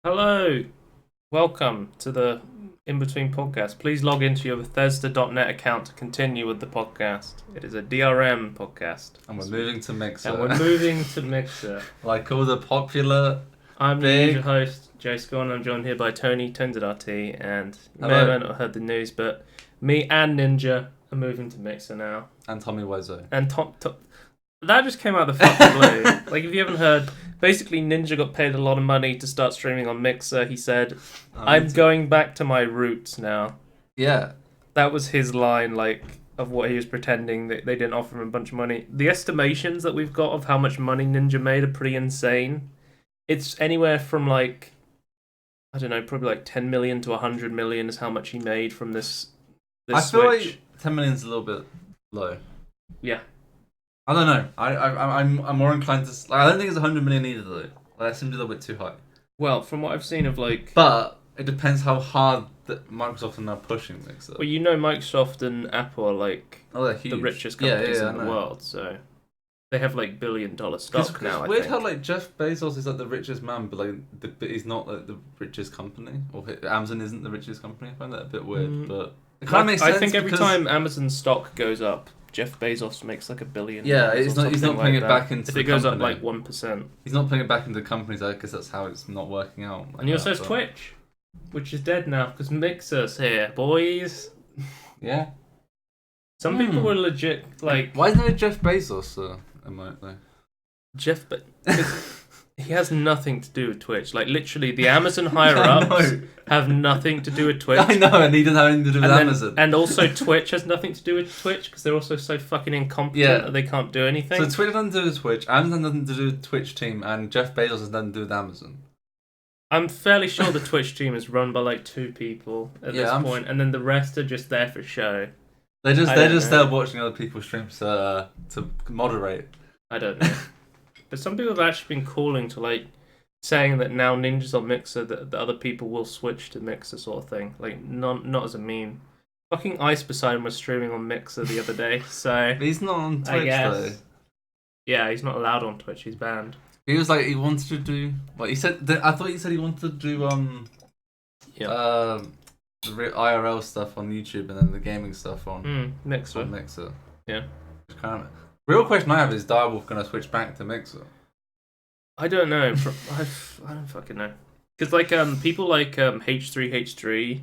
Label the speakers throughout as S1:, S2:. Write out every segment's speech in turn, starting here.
S1: Hello, welcome to the Inbetween podcast. Please log into your Bethesda.net account to continue with the podcast. It is a DRM podcast.
S2: And we're moving to Mixer.
S1: And we're moving to Mixer.
S2: Like all the popular...
S1: I'm
S2: big...
S1: your host, Jay Scorn. I'm joined here by Tony Tenzedati, and you
S2: Hello.
S1: may not have heard the news, but me and Ninja are moving to Mixer now.
S2: And Tommy Wiseau.
S1: And Tom that just came out of the fucking blue. Like, if you haven't heard, basically Ninja got paid a lot of money to start streaming on Mixer. He said, I'm going back to my roots now.
S2: Yeah.
S1: That was his line, like, of what he was pretending that they didn't offer him a bunch of money. The estimations that we've got of how much money Ninja made are pretty insane. It's anywhere from, like, I don't know, probably like 10 million to 100 million is how much he made from this
S2: I feel
S1: Switch.
S2: like 10 million's a little bit low.
S1: Yeah.
S2: I don't know. I'm more inclined to... Like, I don't think it's 100 million either, though. Like, that seems a little bit too high.
S1: Well, from what I've seen of, like...
S2: But it depends how hard that Microsoft are now pushing Mixer.
S1: Well, you know Microsoft and Apple are, like,
S2: they're huge.
S1: the richest companies in the
S2: I know.
S1: world, so... They have, like, billion-dollar stock now,
S2: It's weird
S1: I think.
S2: how, like, Jeff Bezos is, like, the richest man, but, like, but he's not, like, the richest company. Or Amazon isn't the richest company. I find that a bit weird, but... It kind of makes sense.
S1: I think every
S2: because...
S1: time Amazon stock goes up, Jeff Bezos makes like $1 billion.
S2: Yeah, he's not putting it back into
S1: if
S2: the
S1: it goes
S2: company.
S1: up like 1%.
S2: He's not putting it back into the companies, because that's how it's not working out. Like
S1: And he also
S2: that,
S1: has Twitch, which is dead now because Mixer's here, boys.
S2: Yeah.
S1: Some people were legit like...
S2: Why isn't there a Jeff Bezos emote though?
S1: Jeff... He has nothing to do with Twitch. Like, literally, the Amazon higher-ups have nothing to do with Twitch.
S2: I know, and he doesn't have anything to do with Amazon.
S1: And also, Twitch has nothing to do with Twitch, because they're also so fucking incompetent that they can't do anything.
S2: So Twitch has nothing to do with Twitch, Amazon has nothing to do with Twitch team, and Jeff Bezos has nothing to do with Amazon.
S1: I'm fairly sure the Twitch team is run by, like, 2 people at this point, and then the rest are just there for show.
S2: They're just there watching other people's streams to moderate.
S1: I don't know. But some people have actually been calling to, like, saying that now Ninja's on Mixer, that other people will switch to Mixer sort of thing. Like, not as a meme. Fucking Ice Poseidon was streaming on Mixer the other day, so...
S2: But he's not on Twitch, though.
S1: Yeah, he's not allowed on Twitch, he's banned.
S2: He was like, he wanted to do... What, he said... I thought he said he wanted to do, the IRL stuff on YouTube and then the gaming stuff on...
S1: Mixer.
S2: On Mixer.
S1: Yeah.
S2: Which kind of... Real question I have is Direwolf going to switch back to Mixer?
S1: I don't know. I don't fucking know. Because, like, people like H3H3,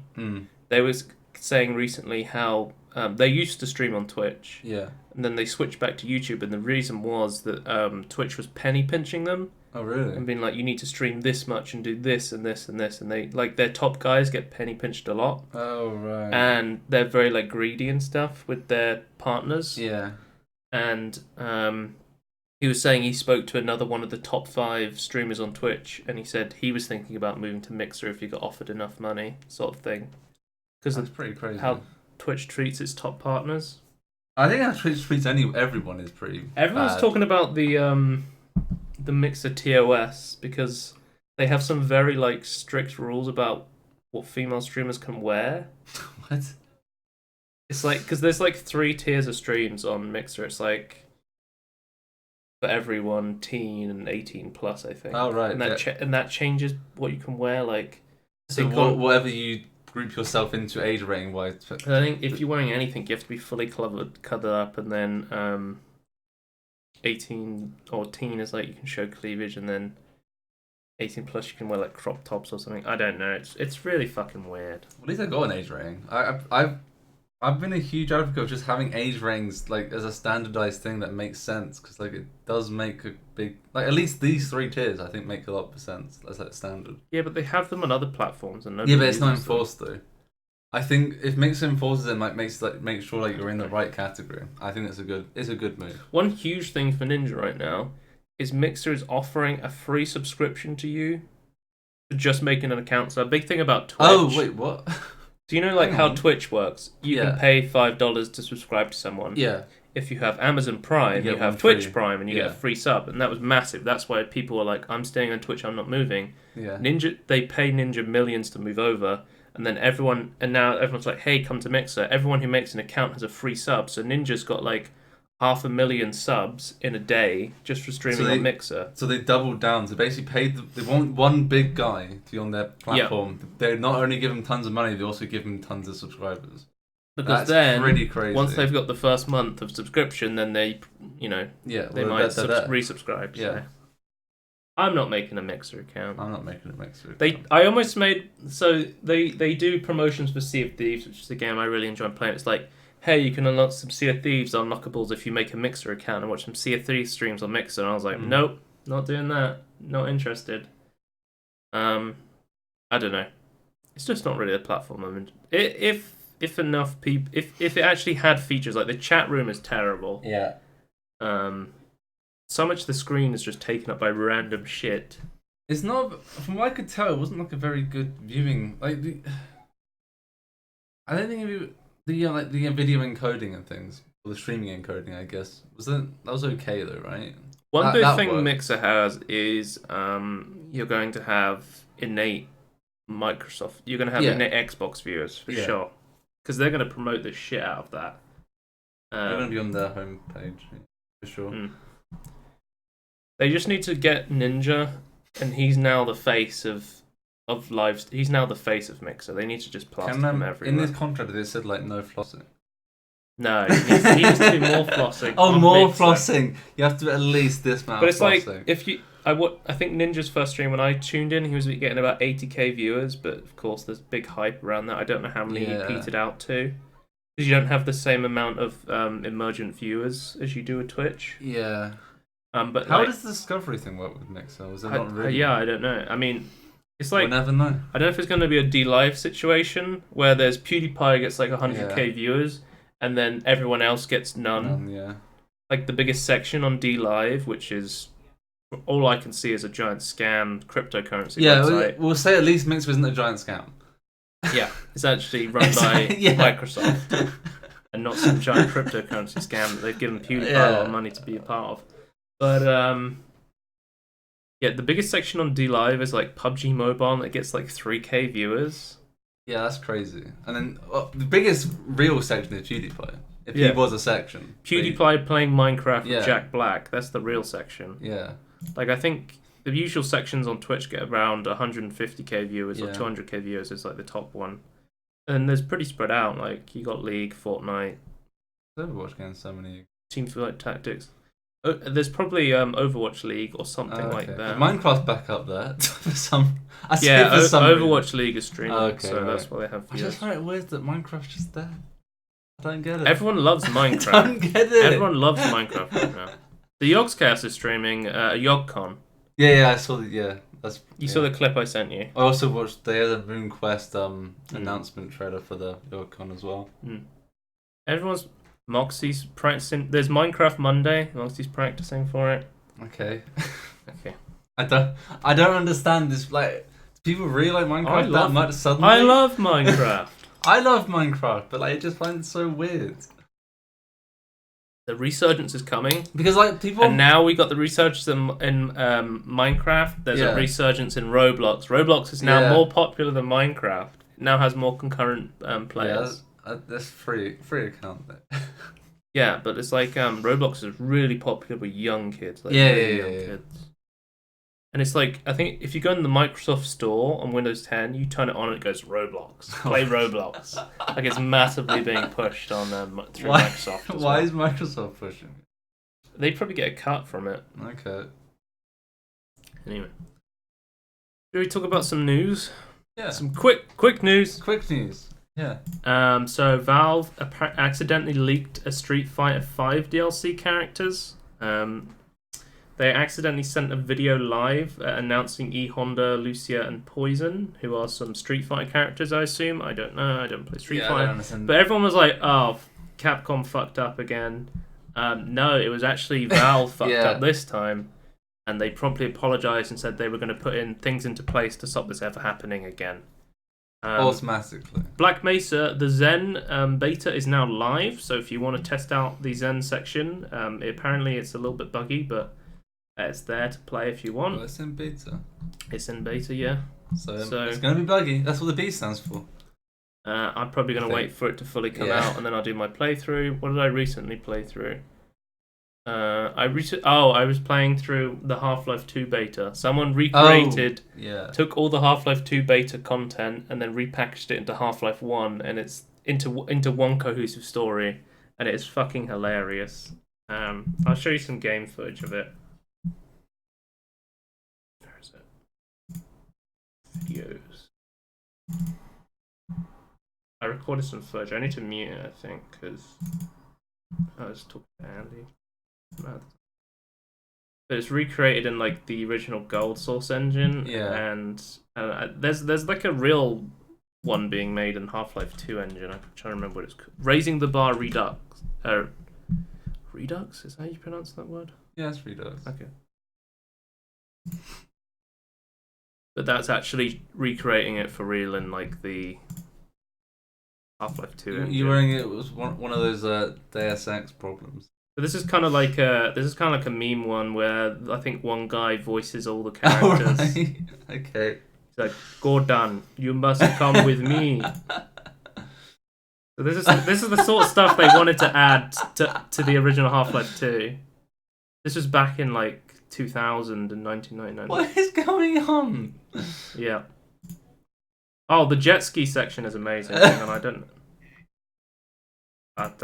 S1: they was saying recently how they used to stream on Twitch.
S2: Yeah.
S1: And then they switched back to YouTube, and the reason was that Twitch was penny pinching them.
S2: Oh, really?
S1: And being like, you need to stream this much and do this and this and this. And they, like, their top guys get penny pinched a lot.
S2: Oh, right.
S1: And they're very, like, greedy and stuff with their partners.
S2: Yeah.
S1: And he was saying he spoke to another one of the top 5 streamers on Twitch, and he said he was thinking about moving to Mixer if he got offered enough money, sort of thing. Because
S2: that's pretty crazy.
S1: How Twitch treats its top partners.
S2: I think how Twitch treats everyone is pretty.
S1: Everyone's
S2: bad.
S1: talking about the Mixer TOS because they have some very like strict rules about what female streamers can wear.
S2: What?
S1: It's like, because there's like 3 tiers of streams on Mixer. It's like for everyone, teen and 18 plus, I think.
S2: Oh, right.
S1: And that changes what you can wear. Like,
S2: so whatever you group yourself into age rating wise.
S1: I think if you're wearing anything, you have to be fully covered up, and then 18 or teen is like you can show cleavage, and then 18 plus you can wear like crop tops or something. I don't know. It's really fucking weird.
S2: At least I got an age rating. I've been a huge advocate of just having age ratings like as a standardized thing that makes sense, because like it does make a big, like at least these 3 tiers I think make a lot of sense as like standard.
S1: Yeah, but they have them on other platforms, and
S2: but it's not enforced though. I think if Mixer enforces it, like make sure like you're in the right category. I think it's a good move.
S1: One huge thing for Ninja right now is Mixer is offering a free subscription to you for just making an account. So a big thing about Twitch.
S2: Oh wait, what?
S1: Do you know like how Twitch works? You can pay $5 to subscribe to someone.
S2: Yeah.
S1: If you have Amazon Prime, you have Twitch Prime, and you get a free sub, and that was massive. That's why people were like, "I'm staying on Twitch. I'm not moving."
S2: Yeah.
S1: They pay Ninja millions to move over, and then now everyone's like, "Hey, come to Mixer." Everyone who makes an account has a free sub. So Ninja's got like 500,000 subs in a day just for streaming on Mixer.
S2: So they doubled down. So basically paid. They want one big guy to be on their platform. Yep. They not only give him tons of money, they also give him tons of subscribers.
S1: Because then, pretty crazy. Once they've got the first month of subscription, then they might resubscribe. Yeah. So. I'm not making a Mixer account.
S2: I'm not making a Mixer
S1: account. I almost made... So they do promotions for Sea of Thieves, which is a game I really enjoy playing. It's like, hey, you can unlock some Sea of Thieves unlockables if you make a Mixer account and watch some Sea of Thieves streams on Mixer. And I was like, nope, not doing that. Not interested. I don't know. It's just not really a platform. I mean, if enough people... If it actually had features, like the chat room is terrible.
S2: Yeah.
S1: So much of the screen is just taken up by random shit.
S2: It's not, from what I could tell, it wasn't like a very good viewing. Like I don't think the video encoding and things, or the streaming encoding, I guess, that was okay though, right?
S1: One big thing worked. Mixer has is you're going to have innate Microsoft. You're going to have innate Xbox viewers for sure, because they're going to promote the shit out of that.
S2: They're going to be on their homepage for sure.
S1: They just need to get Ninja, and he's now the face of live. He's now the face of Mixer. They need to just plaster him everywhere.
S2: In this contract, they said like no flossing.
S1: No, he needs to do more flossing.
S2: Oh, more Mixer. Flossing! You have to do at least this amount.
S1: But it's
S2: flossing.
S1: Like if you, I think Ninja's first stream when I tuned in, he was getting about 80k viewers. But of course, there's big hype around that. I don't know how many he petered out to, because you don't have the same amount of emergent viewers as you do with Twitch.
S2: Yeah.
S1: But
S2: how does the discovery thing work with Mixer? Is it not really?
S1: Yeah, I don't know. I mean, it's like...
S2: We'll never know.
S1: I don't know if it's going to be a D-Live situation where there's PewDiePie gets like 100k viewers and then everyone else gets none.
S2: Yeah.
S1: Like the biggest section on D-Live, which is... All I can see is a giant scam cryptocurrency website.
S2: We'll say at least Mixer isn't a giant scam.
S1: Yeah, it's actually run by Microsoft and not some giant cryptocurrency scam that they've given PewDiePie a lot of money to be a part of. But, the biggest section on D-Live is like PUBG Mobile, and it gets like 3k viewers.
S2: Yeah, that's crazy. And then the biggest real section is PewDiePie. If he was a section.
S1: PewDiePie playing Minecraft with Jack Black, that's the real section.
S2: Yeah.
S1: Like, I think the usual sections on Twitch get around 150k viewers or 200k viewers is like the top one. And there's pretty spread out, like, you got League, Fortnite.
S2: Overwatch getting so many.
S1: Teamfight Tactics. There's probably Overwatch League or something like that.
S2: Minecraft's back up there for some.
S1: Overwatch League is streaming, so that's why they have.
S2: I just find it weird that Minecraft's just there. I don't get it.
S1: Everyone loves Minecraft.
S2: I don't get it.
S1: Everyone loves Minecraft right now. The Yogscast is streaming YogCon.
S2: Yeah, I saw the
S1: You saw the clip I sent you.
S2: I also watched the RuneQuest announcement trailer for the YogCon as well.
S1: Everyone's. Moxie's practicing. There's Minecraft Monday. Moxie's practicing for it.
S2: Okay.
S1: Okay.
S2: I don't understand this. Like, do people really like Minecraft that much suddenly?
S1: I love Minecraft.
S2: I love Minecraft, but like, I just find it so weird.
S1: The resurgence is coming
S2: because like people.
S1: And now we got the resurgence in Minecraft. There's a resurgence in Roblox. Roblox is now more popular than Minecraft. It now has more concurrent players.
S2: That's free account there.
S1: Yeah, but it's like Roblox is really popular with young kids. Like young kids. And it's like, I think if you go in the Microsoft Store on Windows 10, you turn it on and it goes Roblox. Play Roblox. Like it's massively being pushed on through Microsoft.
S2: Why is Microsoft pushing it?
S1: They probably get a cut from it.
S2: Okay.
S1: Anyway. Should we talk about some news?
S2: Yeah.
S1: Some quick news.
S2: Quick news. Yeah.
S1: So Valve accidentally leaked a Street Fighter V DLC characters. They accidentally sent a video live announcing E Honda, Lucia, and Poison, who are some Street Fighter characters, I assume. I don't know. I don't play Street Fighter. But everyone was like, "Oh, Capcom fucked up again." No, it was actually Valve fucked up this time, and they promptly apologized and said they were going to put in things into place to stop this ever happening again.
S2: Automatically.
S1: Black Mesa, the Zen beta is now live, so if you want to test out the Zen section, apparently it's a little bit buggy, but it's there to play if you want.
S2: Well, it's in beta.
S1: It's in beta, yeah.
S2: So it's going to be buggy. That's what the B stands for.
S1: I'm probably going to wait for it to fully come out, and then I'll do my playthrough. What did I recently play through? I was playing through the Half-Life 2 beta. Someone recreated, took all the Half-Life 2 beta content and then repackaged it into Half-Life 1, and it's into one cohesive story, and it is fucking hilarious. I'll show you some game footage of it. Where is it? Videos. I recorded some footage. I need to mute it, I think, because I was talking to Andy. But it's recreated in like the original Gold Source engine, and there's like a real one being made in Half-Life 2 engine. I'm trying to remember what it's called. Raising the Bar Redux. Redux? Is that how you pronounce that word?
S2: Yeah, it's Redux.
S1: Okay. But that's actually recreating it for real in like the Half-Life 2 engine.
S2: You wearing it was one of those Deus Ex problems.
S1: But this is kind of like a meme one where I think one guy voices all the characters.
S2: Oh, right. Okay.
S1: He's like, Gordon, you must come with me. So this is the sort of stuff they wanted to add to the original Half-Life 2. This was back in like 2000 and 1999.
S2: What is going on?
S1: Yeah. Oh, the jet ski section is amazing. Hang on, I don't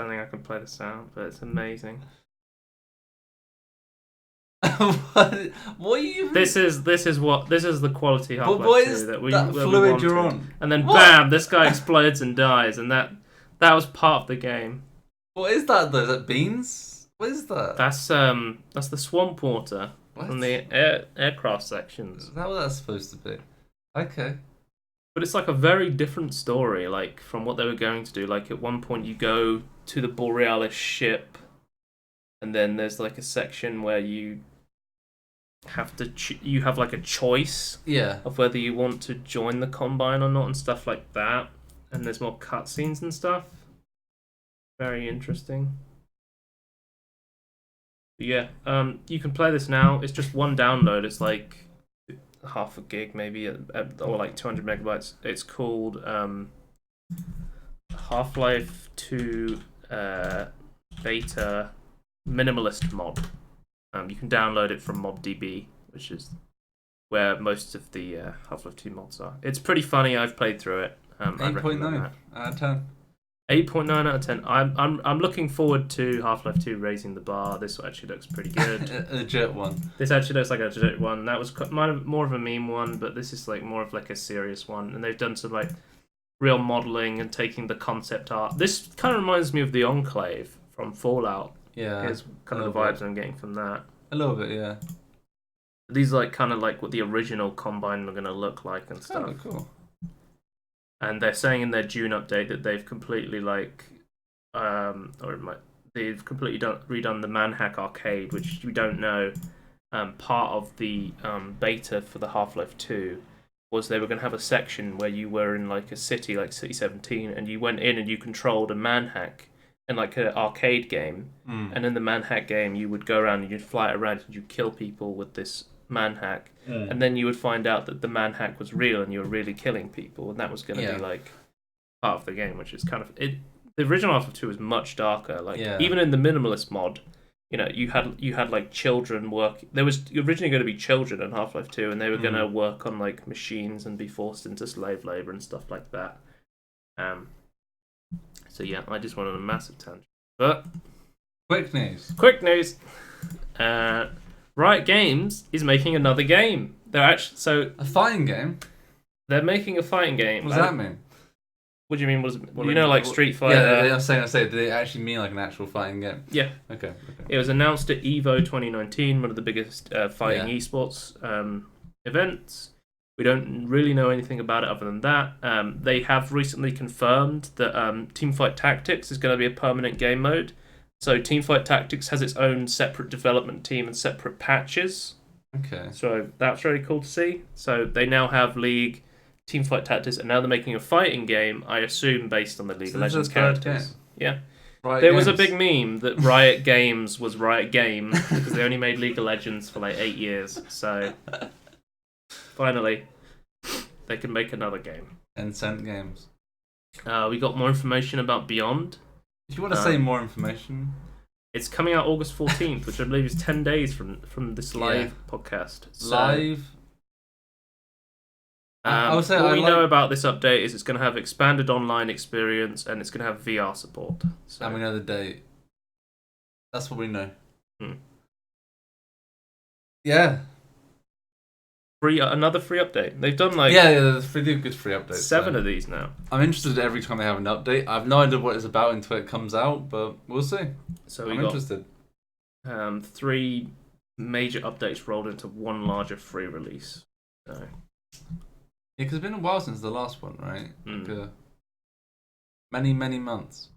S1: think I can play the sound, but it's amazing.
S2: What are you?
S1: This is the quality Half-Life 2 that we
S2: fluid you're
S1: wanted.
S2: on.
S1: And then bam, this guy explodes and dies, and that was part of the game.
S2: What is that though? Is that beans? What is that?
S1: That's the swamp water from the aircraft sections.
S2: Is that what that's supposed to be? Okay.
S1: But it's like a very different story, like from what they were going to do. Like at one point, you go to the Borealis ship, and then there's like a section where you have to you have like a choice of whether you want to join the Combine or not, and stuff like that. And there's more cutscenes and stuff. Very interesting. But yeah, you can play this now. It's just one download. It's like half a gig maybe, or like 200 megabytes. It's called Half-Life 2 Beta Minimalist Mod. You can download it from MobDB, which is where most of the Half-Life 2 mods are. It's pretty funny. I've played through it.
S2: 8.9 out of 10.
S1: 8.9 out of 10. I'm looking forward to Half-Life 2 raising the bar. This actually looks pretty good.
S2: A legit one.
S1: This actually looks like a legit one. That was more of a meme one, but this is like more of like a serious one. And they've done some like real modeling and taking the concept art. This kind of reminds me of the Enclave from Fallout.
S2: Yeah.
S1: Here's kind of the vibes I'm getting from that.
S2: A little bit, yeah.
S1: These are like kind of like what the original Combine are going to look like and stuff.
S2: Oh, cool.
S1: And they're saying in their June update that they've completely they've completely redone the Manhack arcade, which you don't know. Part of the beta for the Half-Life 2 was they were going to have a section where you were in like a city, like City 17, and you went in and you controlled a Manhack in like an arcade game. And in the Manhack game, you would go around and you'd fly it around and you'd kill people with this Manhack. And then you would find out that the Manhack was real and you were really killing people, and that was going to be like part of the game, which is kind of it. The original Half-Life 2 was much darker. Like even in the minimalist mod, you know, you had like children work. There was originally going to be children in Half-Life 2, and they were going to work on like machines and be forced into slave labor and stuff like that. So yeah, I just went on a massive tangent. But
S2: quick news.
S1: Riot Games is making another game. They're actually
S2: a fighting game.
S1: They're making a fighting game.
S2: What does that mean?
S1: What do you mean? Like Street Fighter?
S2: Yeah, I'm saying. Do they actually mean like an actual fighting game?
S1: Yeah.
S2: Okay.
S1: It was announced at EVO 2019, one of the biggest fighting esports events. We don't really know anything about it other than that. They have recently confirmed that Teamfight Tactics is going to be a permanent game mode. So Teamfight Tactics has its own separate development team and separate patches.
S2: Okay.
S1: So that's really cool to see. So they now have League, Teamfight Tactics, and now they're making a fighting game, I assume, based on the League of Legends characters. Yeah. There was a big meme that Riot Games was Riot Game because they only made League of Legends for like 8 years. So finally, they can make another game.
S2: Tencent Games.
S1: We got more information about Beyond.
S2: If you want to say more information,
S1: It's coming out August 14th, which I believe is 10 days from this live podcast. So,
S2: Live. I would say
S1: what we know about this update is it's going to have expanded online experience and it's going to have VR support. So.
S2: And we know the date. That's what we know. Yeah.
S1: Another free update. They've done like
S2: there's pretty good free updates.
S1: 7 of these now.
S2: I'm interested every time they have an update. I have no idea what it's about until it comes out, but we'll see.
S1: So
S2: I'm interested.
S1: 3 major updates rolled into one larger free release. So.
S2: Yeah, because it's been a while since the last one, right? Like, many months.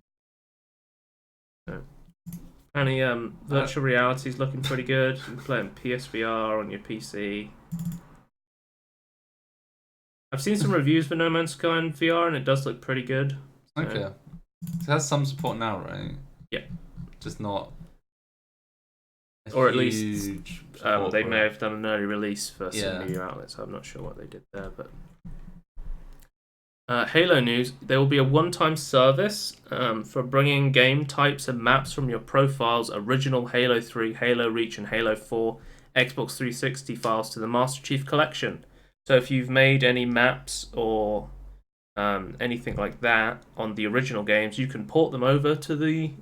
S1: So. And virtual reality is looking pretty good. You can play on PSVR on your PC. I've seen some reviews for No Man's Sky in VR, and it does look pretty good. So.
S2: Okay. It has some support now, right?
S1: Yeah.
S2: Just not.
S1: Or at least they may have done an early release for some media outlets. I'm not sure what they did there, but. Halo news. There will be a one-time service for bringing game types and maps from your profile's original Halo 3, Halo Reach, and Halo 4 Xbox 360 files to the Master Chief Collection. So if you've made any maps or anything like that on the original games, you can port them over to the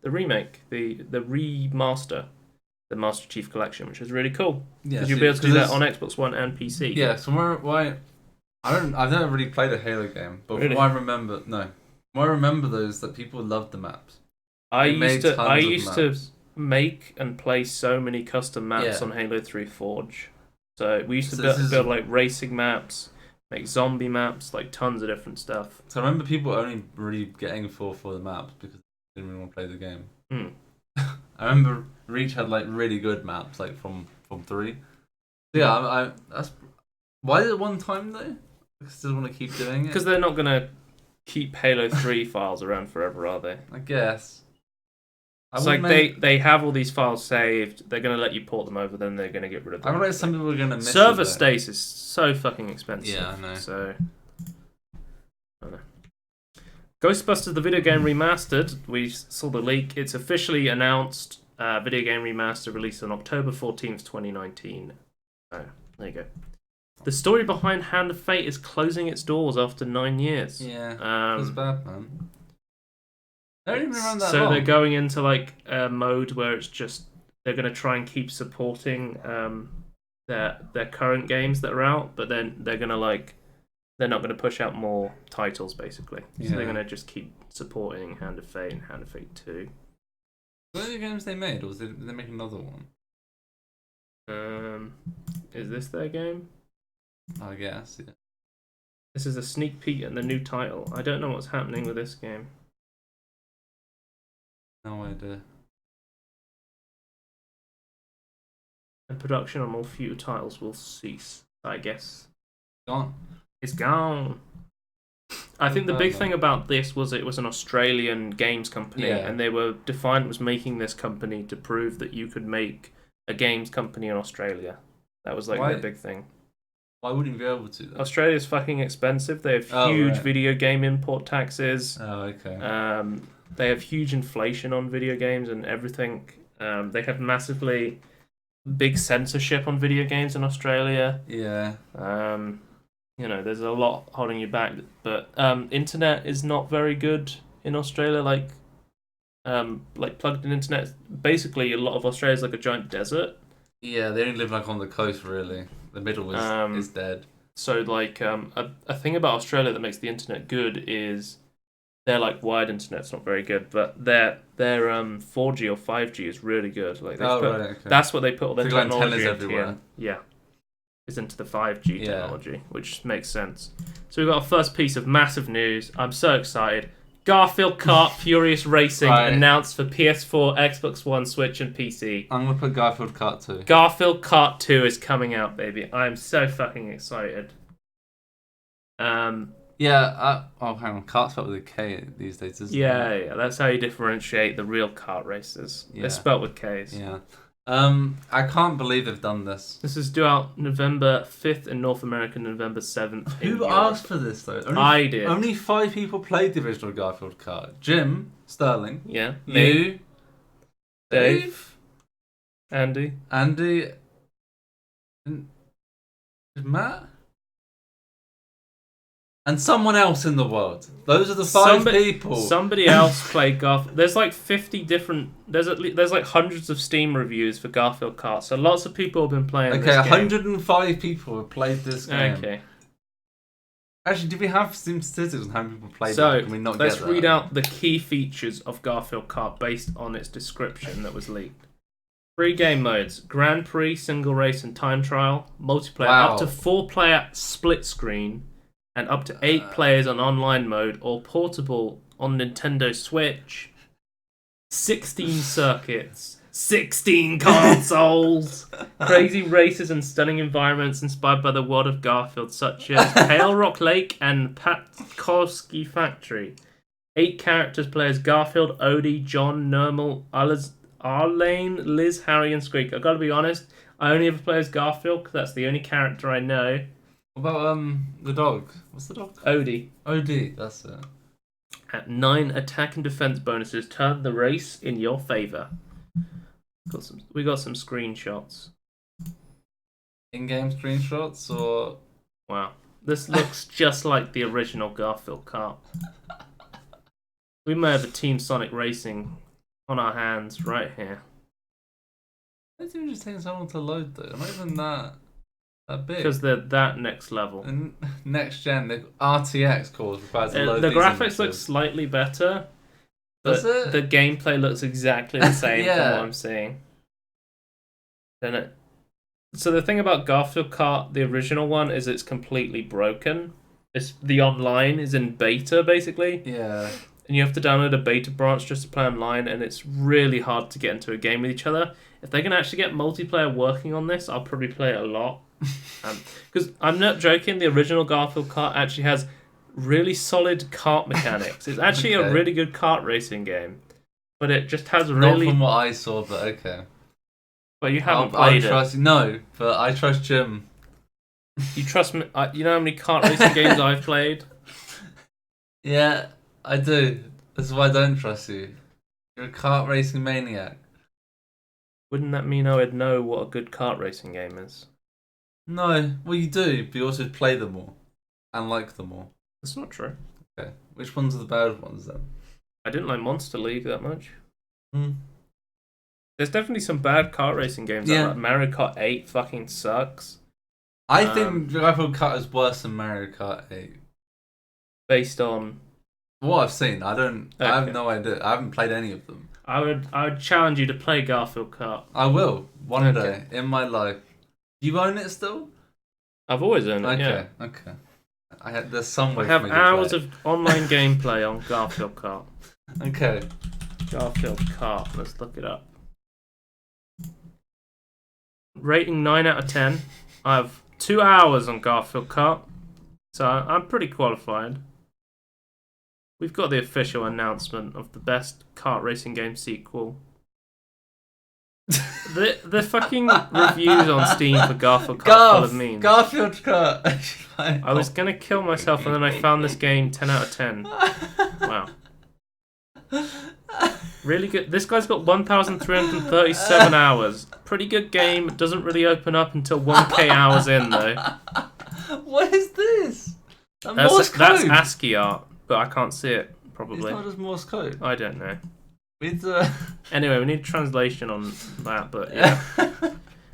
S1: remake, the remaster, the Master Chief Collection, which is really cool. Because you'll be able to do that on Xbox One and PC.
S2: Yeah, so I've never really played a Halo game, but
S1: really?
S2: From what I remember those that people loved the maps.
S1: I used to make and play so many custom maps on Halo 3 Forge. So we used to build like racing maps, make zombie maps, like tons of different stuff.
S2: So I remember people only really getting for the maps because they didn't really want to play the game. I remember Reach had like really good maps, like from 3. Yeah, that's why is it one time though? I still want to keep doing it
S1: because they're not gonna keep Halo 3 files around forever, are they?
S2: I guess.
S1: It's like they have all these files saved. They're gonna let you port them over, then they're gonna get rid of them.
S2: I realize some people are gonna miss
S1: server space is so fucking expensive.
S2: Yeah, I know.
S1: So, I don't know. Ghostbusters: The Video Game Remastered. We saw the leak. It's officially announced. Video game remaster released on October 14th, 2019. So there you go. The story behind Hand of Fate is closing its doors after 9 years.
S2: Yeah, that's bad, man. They haven't even been around that
S1: long.
S2: long.
S1: They're going into like a mode where it's just they're going to try and keep supporting their current games that are out, but then they're going to they're not going to push out more titles basically. So they're going to just keep supporting Hand of Fate and Hand of Fate 2.
S2: What are the games they made, or did they make another one?
S1: Is this their game?
S2: I guess, yeah.
S1: This is a sneak peek at the new title. I don't know what's happening with this game.
S2: No idea.
S1: And production on all future titles will cease, I guess.
S2: Gone.
S1: It's gone. I think the big thing about this was it was an Australian games company, and they were Defiant was making this company to prove that you could make a games company in Australia. That was like their big thing.
S2: Why wouldn't you be able to?
S1: Australia's fucking expensive. They have huge video game import taxes.
S2: Oh, okay.
S1: They have huge inflation on video games and everything. They have massively big censorship on video games in Australia.
S2: Yeah.
S1: There's a lot holding you back. But internet is not very good in Australia. Like plugged-in internet. Basically, a lot of Australia is like a giant desert.
S2: Yeah, they only live like on the coast, really. The middle is dead.
S1: So a thing about Australia that makes the internet good is their like wired internet's not very good, but their 4G or 5G is really good. Like that's what they put all their technology into. Everywhere. Yeah, is into the 5G technology, which makes sense. So we've got our first piece of massive news. I'm so excited. Garfield Kart Furious Racing announced for PS4, Xbox One, Switch, and PC.
S2: I'm gonna put Garfield Kart 2.
S1: Garfield Kart 2 is coming out, baby. I'm so fucking excited.
S2: Hang on. Kart's spelled with a K these days, isn't it?
S1: Yeah. That's how you differentiate the real kart races. They're spelled with Ks.
S2: Yeah. I can't believe they've done this.
S1: This is due out November 5th in North America, November 7th.
S2: Who asked for this though?
S1: I did.
S2: Only 5 people played the original Garfield Kart. Jim, Sterling.
S1: Yeah.
S2: You,
S1: Dave, Andy,
S2: and Matt, and someone else in the world. Those are the five people.
S1: Somebody else played Garfield. There's like 50 different. There's like hundreds of Steam reviews for Garfield Kart. So lots of people have been playing.
S2: Okay,
S1: this
S2: 105 people have played this game.
S1: Okay.
S2: Actually, did we have Steam statistics on how many people played
S1: So
S2: it? Can we not
S1: let's
S2: get that?
S1: read out the key features of Garfield Kart based on its description that was leaked. 3 game modes: Grand Prix, Single Race, and Time Trial. Multiplayer up to 4-player split screen, and up to 8 players on online mode, or portable on Nintendo Switch. 16 circuits, 16 consoles, crazy races and stunning environments inspired by the world of Garfield, such as Pale Rock Lake and Patkovsky Factory. 8 characters play as Garfield, Odie, John, Nermal, Arlene, Liz, Harry, and Squeak. I've got to be honest, I only ever play as Garfield because that's the only character I know.
S2: What about the dog? What's the dog?
S1: Odie,
S2: that's it.
S1: At 9 attack and defense bonuses, turn the race in your favor. We got some screenshots.
S2: In-game screenshots or...
S1: Wow. This looks just like the original Garfield Kart. We may have a Team Sonic Racing on our hands right here.
S2: It's even just taking so long to load though. Not even that big.
S1: Because they're that next level.
S2: And next gen, the RTX cores required to load
S1: the
S2: these
S1: graphics
S2: images.
S1: look slightly better. But
S2: Does it?
S1: the gameplay looks exactly the same
S2: Yeah.
S1: from what I'm seeing. So the thing about Garfield Kart, the original one, is it's completely broken. The online is in beta, basically.
S2: Yeah.
S1: And you have to download a beta branch just to play online, and it's really hard to get into a game with each other. If they can actually get multiplayer working on this, I'll probably play it a lot. Because I'm not joking, the original Garfield Kart actually has really solid kart mechanics. It's actually a really good kart racing game. But it just has really...
S2: Not from what I saw, but okay.
S1: But you haven't played
S2: it. No, but I trust Jim.
S1: You trust me? You know how many kart racing games I've played?
S2: Yeah, I do. That's why I don't trust you. You're a kart racing maniac.
S1: Wouldn't that mean I would know what a good kart racing game is?
S2: No, well you do, but you also play them all. And like them all.
S1: That's not true.
S2: Okay, which ones are the bad ones then?
S1: I didn't like Monster League that much. There's definitely some bad kart racing games.
S2: Yeah.
S1: Like Mario Kart 8 fucking sucks.
S2: I think Garfield Kart is worse than Mario Kart 8.
S1: Based on
S2: what I've seen, I have
S1: Okay.
S2: no idea. I haven't played any of them.
S1: I would challenge you to play Garfield Kart.
S2: I will one
S1: Okay.
S2: day in my life. You own it still?
S1: I've always owned it.
S2: Okay,
S1: Yeah.
S2: okay. There's some way
S1: I
S2: for
S1: have
S2: me to
S1: hours
S2: play.
S1: of online gameplay on Garfield Kart.
S2: Okay.
S1: Garfield Kart. Let's look it up. Rating 9 out of 10. I have 2 hours on Garfield Kart, so I'm pretty qualified. We've got the official announcement of the best kart racing game sequel. the fucking reviews on Steam for Garfield Kart are full of memes.
S2: Garfield Kart.
S1: I was gonna kill myself and then I found this game 10 out of 10. Wow. Really good. This guy's got 1,337 hours. Pretty good game. It doesn't really open up until 1k hours in though.
S2: What is this?
S1: That's ASCII art, but I can't see it, probably.
S2: It's not just Morse code.
S1: I don't know.
S2: It's
S1: Anyway, we need a translation on that, but yeah.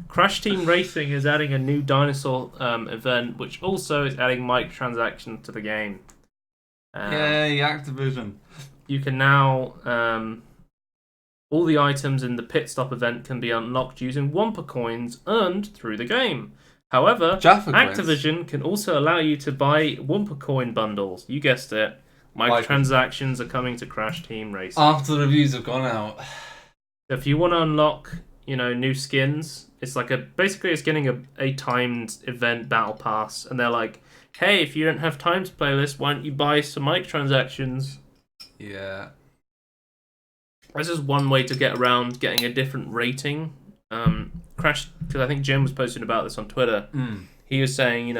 S1: Crash Team Racing is adding a new dinosaur event, which also is adding microtransactions to the game.
S2: Yay, Activision.
S1: You can now... all the items in the pit stop event can be unlocked using Wumpa coins earned through the game. However,
S2: Jaffa
S1: Activision can also allow you to buy Wumpa coin bundles. You guessed it. Microtransactions are coming to Crash Team Racing.
S2: After the reviews have gone out.
S1: If you want to unlock, new skins, it's like basically it's getting a timed event battle pass, and they're like, hey, if you don't have time to play this, why don't you buy some microtransactions?
S2: Yeah.
S1: This is one way to get around getting a different rating. Crash, because I think Jim was posting about this on Twitter. He was saying,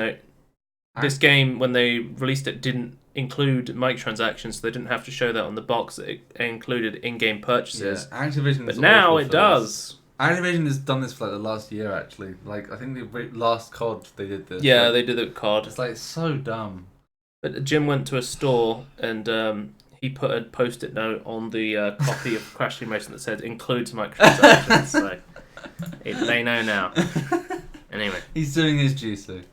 S1: this game, when they released it, didn't include microtransactions, so they didn't have to show that on the box. It included in-game purchases.
S2: Yeah, Activision.
S1: But now it does.
S2: Activision has done this for like the last year, actually. Like, I think the last COD they did this.
S1: Yeah,
S2: like,
S1: they did it with COD.
S2: It's like so dumb.
S1: But Jim went to a store and he put a post-it note on the copy of Crash Team Racing that said includes microtransactions. So they know now. Anyway,
S2: he's doing his juicy.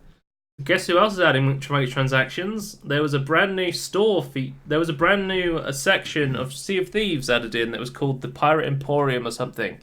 S1: Guess who else is adding microtransactions? There was a brand new There was a brand new section of Sea of Thieves added in that was called the Pirate Emporium or something.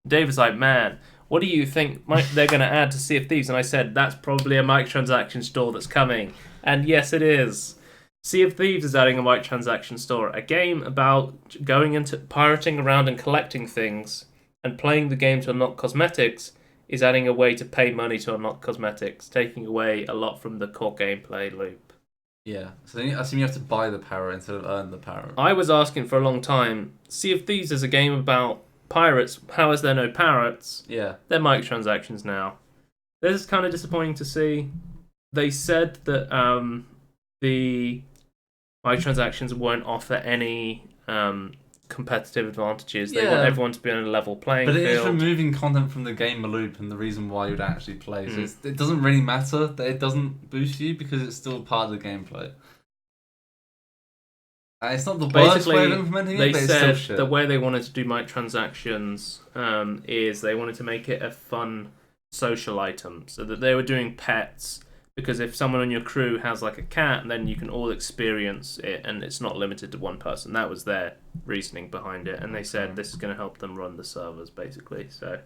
S1: Dave was like, "Man, what do you think they're going to add to Sea of Thieves?" And I said, "That's probably a microtransaction store that's coming." And yes, it is. Sea of Thieves is adding a microtransaction store, a game about going into pirating around and collecting things and playing the game to unlock cosmetics. Is adding a way to pay money to unlock cosmetics, taking away a lot from the core gameplay loop.
S2: Yeah, so then I assume you have to buy the power instead of earn the power.
S1: I was asking for a long time, Sea of Thieves is a game about pirates. How is there no pirates?
S2: Yeah.
S1: They're microtransactions now. This is kind of disappointing to see. They said that the microtransactions won't offer any competitive advantages. They want everyone to be on a level playing field.
S2: But it is removing content from the game loop and the reason why you'd actually play. So it doesn't really matter that it doesn't boost you because it's still part of the gameplay. It's not the worst way of implementing it, but it's still shit.
S1: The way they wanted to do microtransactions is they wanted to make it a fun social item. So that they were doing pets, because if someone on your crew has like a cat, then you can all experience it and it's not limited to one person. That was their reasoning behind it. And they said this is going to help them run the servers, basically. So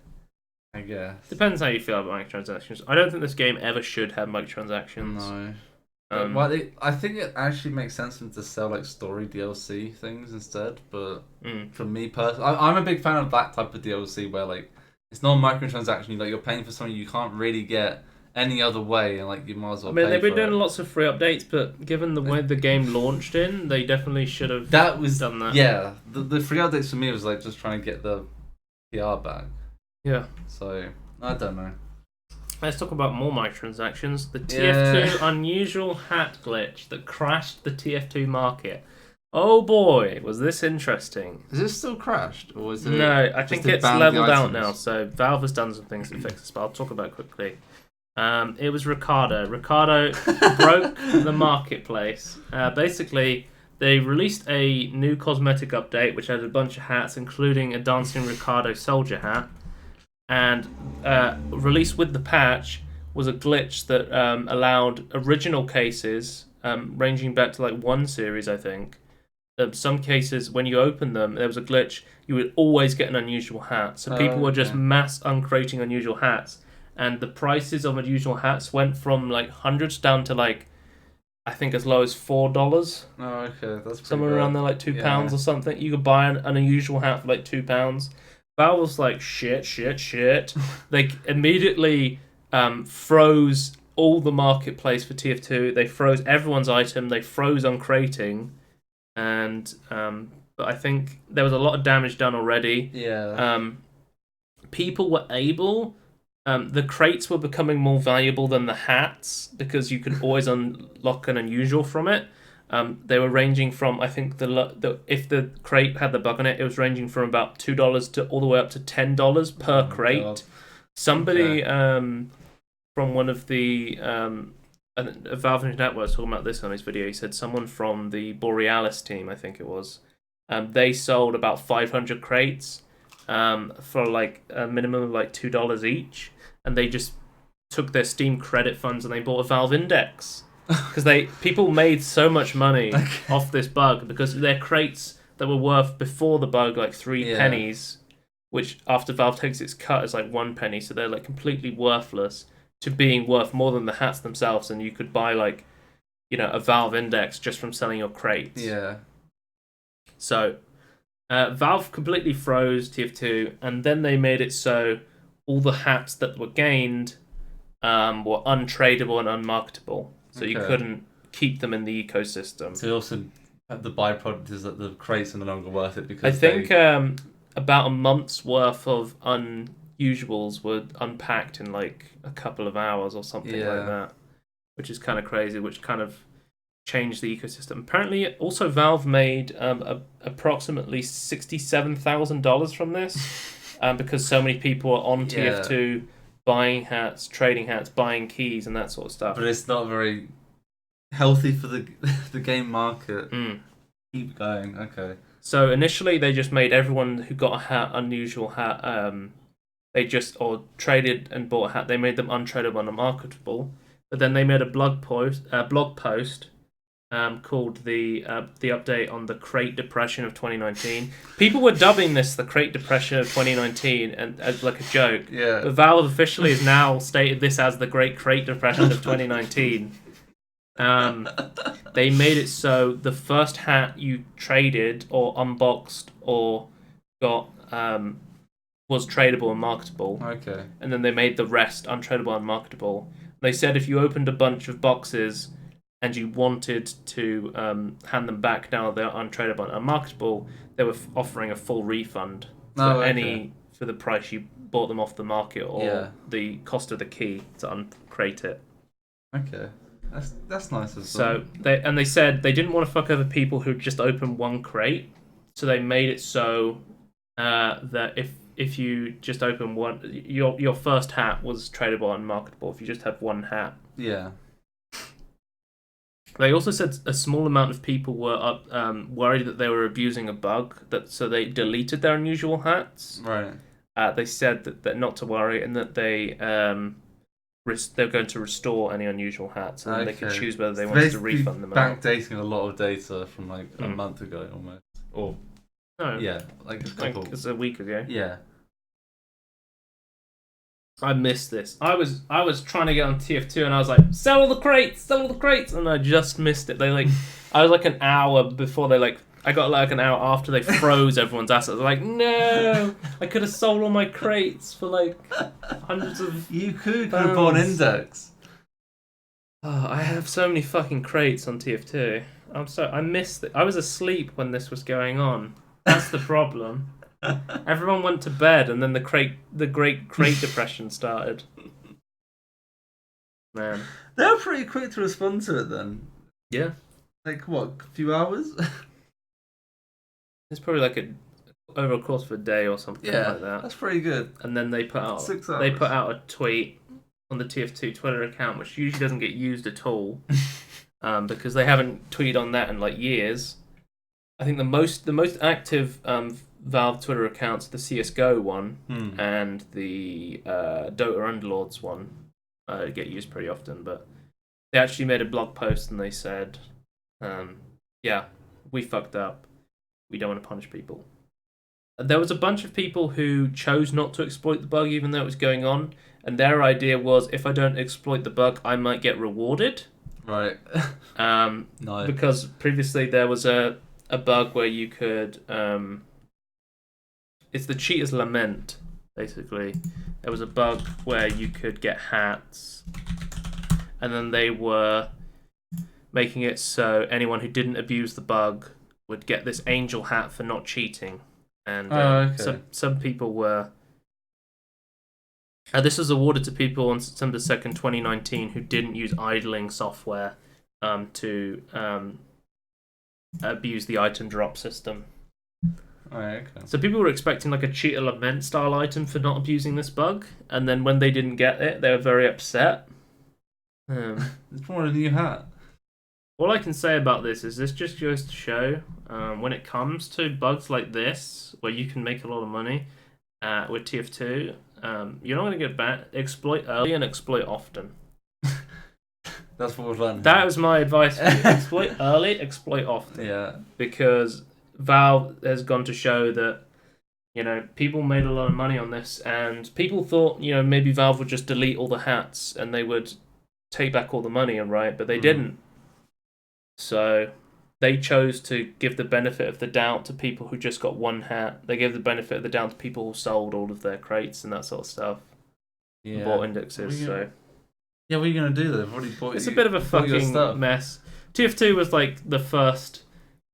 S2: I guess.
S1: Depends how you feel about microtransactions. I don't think this game ever should have microtransactions.
S2: No. I think it actually makes sense for them to sell like story DLC things instead. But for me personally, I'm a big fan of that type of DLC where like it's not a microtransaction. Like you're paying for something you can't really get any other way, and like you might as well.
S1: They've been doing lots of free updates, but given the way the game launched in, they definitely should have done that.
S2: Yeah, the free updates for me was like just trying to get the PR back.
S1: Yeah.
S2: So I don't know.
S1: Let's talk about more microtransactions. The TF2 unusual hat glitch that crashed the TF2 market. Oh boy, was this interesting.
S2: Is it still crashed? Or is it
S1: no, I think it's leveled out now, so Valve has done some things to fix this, but I'll talk about it quickly. It was Ricardo. Ricardo broke the marketplace. Basically, they released a new cosmetic update which had a bunch of hats, including a Dancing Ricardo soldier hat. And released with the patch was a glitch that allowed original cases, ranging back to like 1 series, I think. Some cases, when you open them, there was a glitch, you would always get an unusual hat. So people were just mass uncrating unusual hats. And the prices of unusual hats went from like hundreds down to like, I think as low as $4.
S2: Oh, okay, that's pretty
S1: somewhere
S2: bad.
S1: around there, like £2 or something. You could buy an unusual hat for like £2. Valve was like, shit. They immediately froze all the marketplace for TF2. They froze everyone's item. They froze uncrating. And but I think there was a lot of damage done already.
S2: Yeah.
S1: People were able... the crates were becoming more valuable than the hats because you could always unlock an unusual from it. They were ranging from, I think, if the crate had the bug on it, it was ranging from about $2 to all the way up to $10 per crate. God. Somebody from one of the Valve Network was talking about this on his video. He said someone from the Borealis team, I think it was, they sold about 500 crates for like a minimum of like $2 each, and they just took their Steam credit funds and they bought a Valve Index. Because people made so much money off this bug because their crates that were worth before the bug like 3 pennies, which after Valve takes its cut is like 1 penny, so they're like completely worthless, to being worth more than the hats themselves, and you could buy like, a Valve Index just from selling your crates.
S2: Yeah.
S1: So Valve completely froze TF2, and then they made it so all the hats that were gained were untradeable and unmarketable. So you couldn't keep them in the ecosystem.
S2: So also the byproduct is that the crates are no longer worth it because
S1: I think about a month's worth of unusuals were unpacked in like a couple of hours or something like that, which is kind of crazy. Which kind of change the ecosystem. Apparently, also Valve made approximately $67,000 from this, because so many people are on TF2 buying hats, trading hats, buying keys, and that sort of stuff.
S2: But it's not very healthy for the the game market. Keep going. Okay.
S1: So initially, they just made everyone who got a hat, unusual hat, they just or traded and bought a hat. They made them untradeable and unmarketable. But then they made a blog post called the update on the Crate Depression of 2019. People were dubbing this the Crate Depression of 2019 and as like a joke.
S2: Yeah.
S1: But Valve officially has now stated this as the Great Crate Depression of 2019. They made it so the first hat you traded or unboxed or got was tradable and marketable.
S2: Okay.
S1: And then they made the rest untradeable and marketable. They said if you opened a bunch of boxes and you wanted to hand them back now they're untradeable and unmarketable, they were offering a full refund for for the price you bought them off the market or the cost of the key to uncrate it.
S2: Okay. That's nice as
S1: well. So they said they didn't want to fuck over people who just opened one crate, so they made it so that if you just open one, your first hat was tradable and marketable if you just had one hat.
S2: Yeah.
S1: They also said a small amount of people were worried that they were abusing a bug, so they deleted their unusual hats.
S2: Right.
S1: They said that not to worry and that they're going to restore any unusual hats and they could choose whether they wanted to refund them or not.
S2: Backdating a lot of data from like a month ago almost. Or like a couple.
S1: It's a week ago.
S2: Yeah.
S1: I missed this. I was trying to get on TF2 and I was like, sell all the crates, and I just missed it. I was like an hour before I got like an hour after they froze everyone's assets. I was like, no, I could have sold all my crates for like hundreds of.
S2: You could have bought Index.
S1: Oh, I have so many fucking crates on TF2. I missed it. I was asleep when this was going on. That's the problem. Everyone went to bed, and then the Great Crate Depression started. Man,
S2: they were pretty quick to respond to it then.
S1: Yeah,
S2: like what, a few hours?
S1: It's probably like over a course of a day or something like that.
S2: That's pretty good.
S1: And then they put out
S2: 6 hours.
S1: They put out a tweet on the TF2 Twitter account, which usually doesn't get used at all, because they haven't tweeted on that in like years. I think the most active Valve Twitter accounts, the CS:GO one and the Dota Underlords one, get used pretty often. But they actually made a blog post and they said, we fucked up. We don't want to punish people. There was a bunch of people who chose not to exploit the bug even though it was going on, and their idea was, if I don't exploit the bug, I might get rewarded.
S2: Right.
S1: No. Because previously there was a bug where you could... it's the Cheater's Lament, basically. There was a bug where you could get hats, and then they were making it so anyone who didn't abuse the bug would get this angel hat for not cheating. And some people were... this was awarded to people on September 2nd, 2019 who didn't use idling software to abuse the item drop system. So people were expecting like a Cheater Lament style item for not abusing this bug, and then when they didn't get it, they were very upset.
S2: It's more a new hat.
S1: All I can say about this is this just goes to show when it comes to bugs like this, where you can make a lot of money with TF2, you're not going to get banned. Exploit early and exploit often.
S2: That's what we've learned.
S1: That was my advice for you. Exploit early, exploit often.
S2: Yeah.
S1: Because Valve has gone to show that, people made a lot of money on this, and people thought, maybe Valve would just delete all the hats and they would take back all the money, but they didn't. So they chose to give the benefit of the doubt to people who just got one hat. They gave the benefit of the doubt to people who sold all of their crates and that sort of stuff. Yeah. Bought indexes, so...
S2: Yeah, what are you going to do then? They've already bought
S1: It's a bit of a fucking mess. TF2 was like the first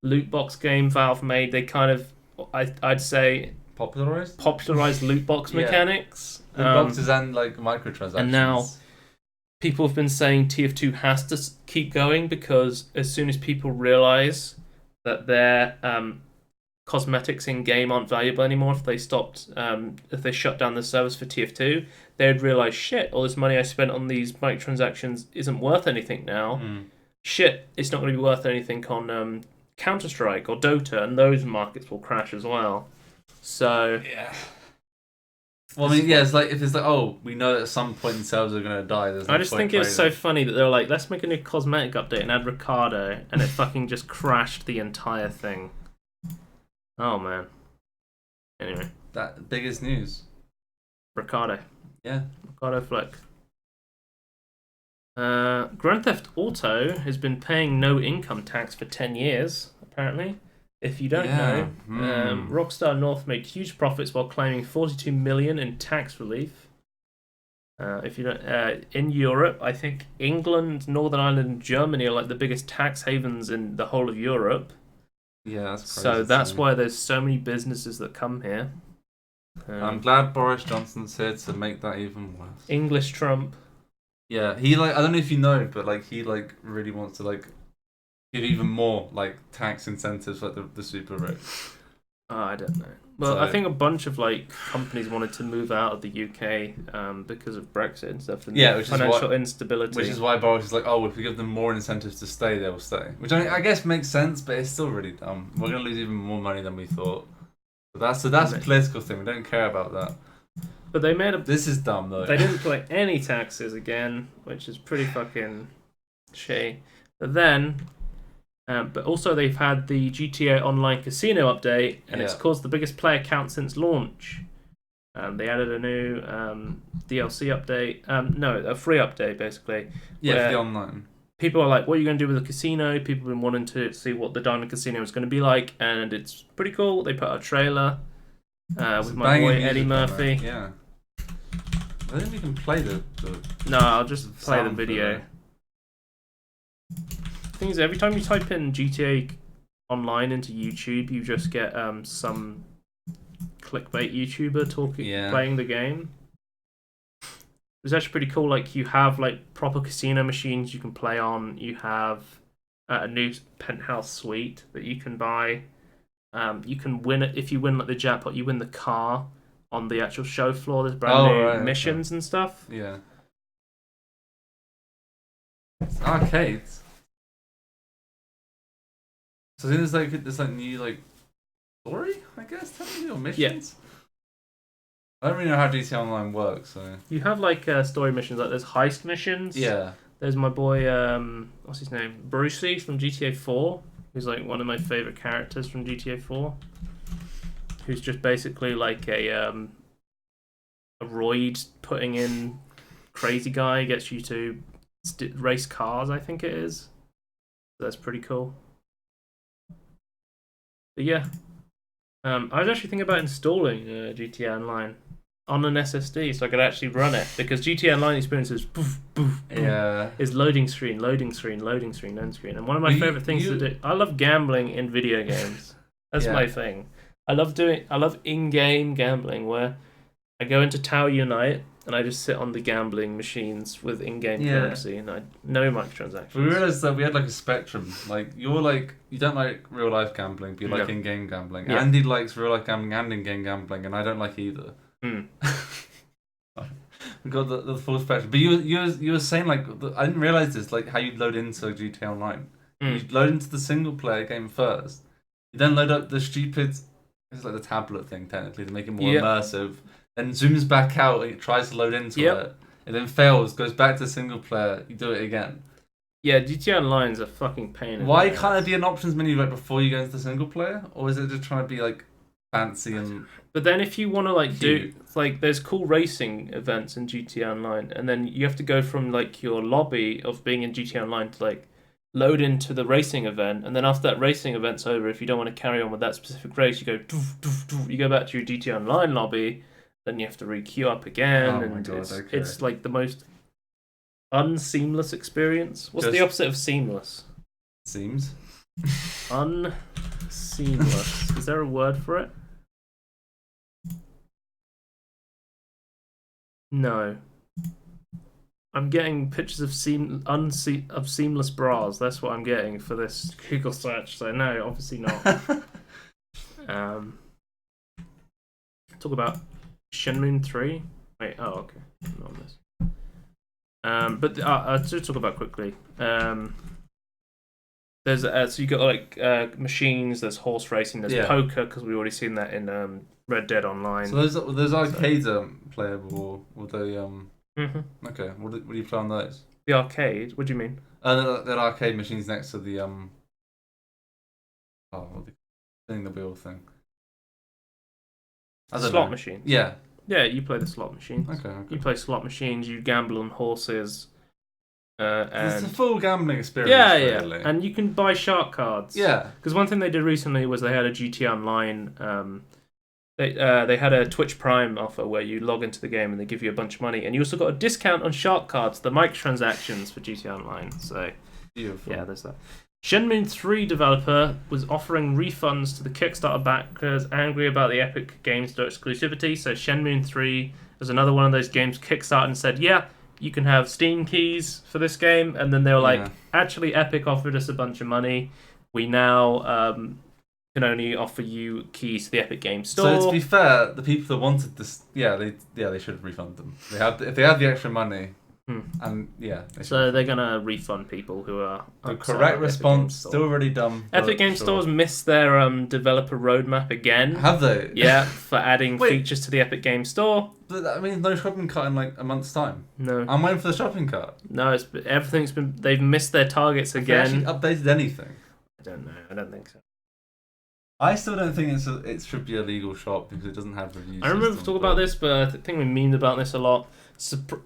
S1: loot box game Valve made. They kind of, I'd say... Popularized loot box mechanics.
S2: Loot boxes and like microtransactions.
S1: And now people have been saying TF2 has to keep going because as soon as people realize that their cosmetics in game aren't valuable anymore, if they shut down the service for TF2, they'd realize, shit, all this money I spent on these microtransactions isn't worth anything now. Shit, it's not going to be worth anything on Counter-Strike or Dota, and those markets will crash as well. So
S2: yeah. Well, I mean, yeah, it's like if it's like, oh, we know that at some point servers are going to die. There's no
S1: I just
S2: point
S1: think it's so
S2: trading.
S1: funny that they were like, let's make a new cosmetic update and add Ricardo, and it fucking just crashed the entire thing. Oh man. Anyway,
S2: That biggest news.
S1: Ricardo.
S2: Yeah.
S1: Ricardo Fleck. Grand Theft Auto has been paying no income tax for 10 years, apparently. If you don't know, Rockstar North made huge profits while claiming $42 million in tax relief. If you don't, in Europe, I think England, Northern Ireland, and Germany are like the biggest tax havens in the whole of Europe.
S2: Yeah, that's crazy.
S1: So that's why there's so many businesses that come here.
S2: I'm glad Boris Johnson's here to make that even worse.
S1: English Trump.
S2: Yeah, he I don't know if you know, but he really wants to give even more tax incentives for the super rich.
S1: Oh, I don't know. Well, I think a bunch of companies wanted to move out of the UK because of Brexit and stuff, and financial instability.
S2: Which is why Boris is like, oh, if we give them more incentives to stay, they will stay. Which I guess makes sense, but it's still really dumb. We're gonna lose even more money than we thought. But that's a political thing. We don't care about that.
S1: But they made
S2: This is dumb though.
S1: They didn't pay any taxes again, which is pretty fucking shitty. But then. But also they've had the GTA Online Casino update, and it's caused the biggest player count since launch. They added a new DLC update. No, a free update, basically.
S2: Yeah, for the online.
S1: People are like, what are you going to do with the casino? People have been wanting to see what the Diamond Casino is going to be like, and it's pretty cool. They put out a trailer with my boy Eddie Murphy.
S2: Yeah. I think we can play the
S1: No, I'll just play the video. Thing is, every time you type in GTA Online into YouTube, you just get some clickbait YouTuber playing the game. It's actually pretty cool. You have proper casino machines you can play on. You have a new penthouse suite that you can buy. You can win it if you win the jackpot. You win the car on the actual show floor. There's brand new missions and stuff.
S2: Yeah. It's arcades. So then there's new story, I guess, technically, or missions. Yeah. I don't really know how GTA Online works, so
S1: you have story missions. There's heist missions.
S2: Yeah.
S1: There's my boy, what's his name, Brucey from GTA 4, who's one of my favorite characters from GTA 4. Who's just basically a roid putting in crazy guy, gets you to race cars. I think it is. So that's pretty cool. But yeah, I was actually thinking about installing GTA Online on an SSD so I could actually run it, because GTA Online experience is poof, poof, poof.
S2: Yeah.
S1: Is loading screen, loading screen, loading screen, loading screen. And one of my favorite things to do, I love gambling in video games. That's my thing. I love in-game gambling where I go into Tower Unite and I just sit on the gambling machines with in-game currency, and no microtransactions.
S2: We realized that we had a spectrum. You don't like real life gambling, but you like in-game gambling.
S1: Yeah.
S2: Andy likes real life gambling and in-game gambling, and I don't like either. We got the full spectrum. But you were saying I didn't realize this, how you load into GTA Online. You load into the single player game first. You then load up the stupid, it's the tablet thing technically to make it more immersive. Then zooms back out and it tries to load into it. It then fails, goes back to single player, you do it again.
S1: Yeah, GTA Online's a fucking pain.
S2: Why can't there be an options menu before you go into the single player? Or is it just trying to be fancy and...
S1: But then if you want to do... there's cool racing events in GTA Online, and then you have to go from your lobby of being in GTA Online to load into the racing event, and then after that racing event's over, if you don't want to carry on with that specific race, you go doof, doof, doof, you go back to your GTA Online lobby. Then you have to re-queue up again, and it's the most unseamless experience. What's the opposite of seamless?
S2: Seems.
S1: Unseamless. Is there a word for it? No. I'm getting pictures of seamless bras. That's what I'm getting for this Google search. So no, obviously not. Talk about Shenmue 3. Wait, oh okay, not on this. But to talk about quickly. There's so you got like machines. There's horse racing. There's poker because we've already seen that in Red Dead Online.
S2: So those arcades playable, or they
S1: Mm-hmm.
S2: Okay, what do you play on those?
S1: The arcade? What do you mean?
S2: That arcade machines next to the the wheel thing.
S1: Slot machines.
S2: Yeah.
S1: Yeah, you play the slot machines.
S2: Okay.
S1: You play slot machines. You gamble on horses.
S2: It's a full gambling experience.
S1: Yeah,
S2: really.
S1: And you can buy shark cards.
S2: Yeah.
S1: Because one thing they did recently was they had a GT Online. They had a Twitch Prime offer where you log into the game and they give you a bunch of money, and you also got a discount on shark cards, the microtransactions for GT Online. So
S2: beautiful.
S1: Yeah, there's that. Shenmue 3 developer was offering refunds to the Kickstarter backers angry about the Epic Games Store exclusivity. So Shenmue 3 was another one of those games Kickstarter and said, yeah, you can have Steam keys for this game. And then they were like, actually, Epic offered us a bunch of money. We now can only offer you keys to the Epic Games Store.
S2: So to be fair, the people that wanted this, they should refund them. If they have the extra money. And
S1: so they're gonna refund people who are
S2: the correct response. Still really dumb.
S1: Epic Games Store's missed their developer roadmap again.
S2: Have they?
S1: Yeah, for adding features to the Epic Games Store.
S2: But that means no shopping cart in like a month's time.
S1: No,
S2: I'm waiting for the shopping cart.
S1: No, they've missed their targets again.
S2: Have they actually updated anything?
S1: I don't know. I don't think so.
S2: I still don't think it should be a legal shop because it doesn't have reviews.
S1: I remember talking about this, but I think we memed about this a lot.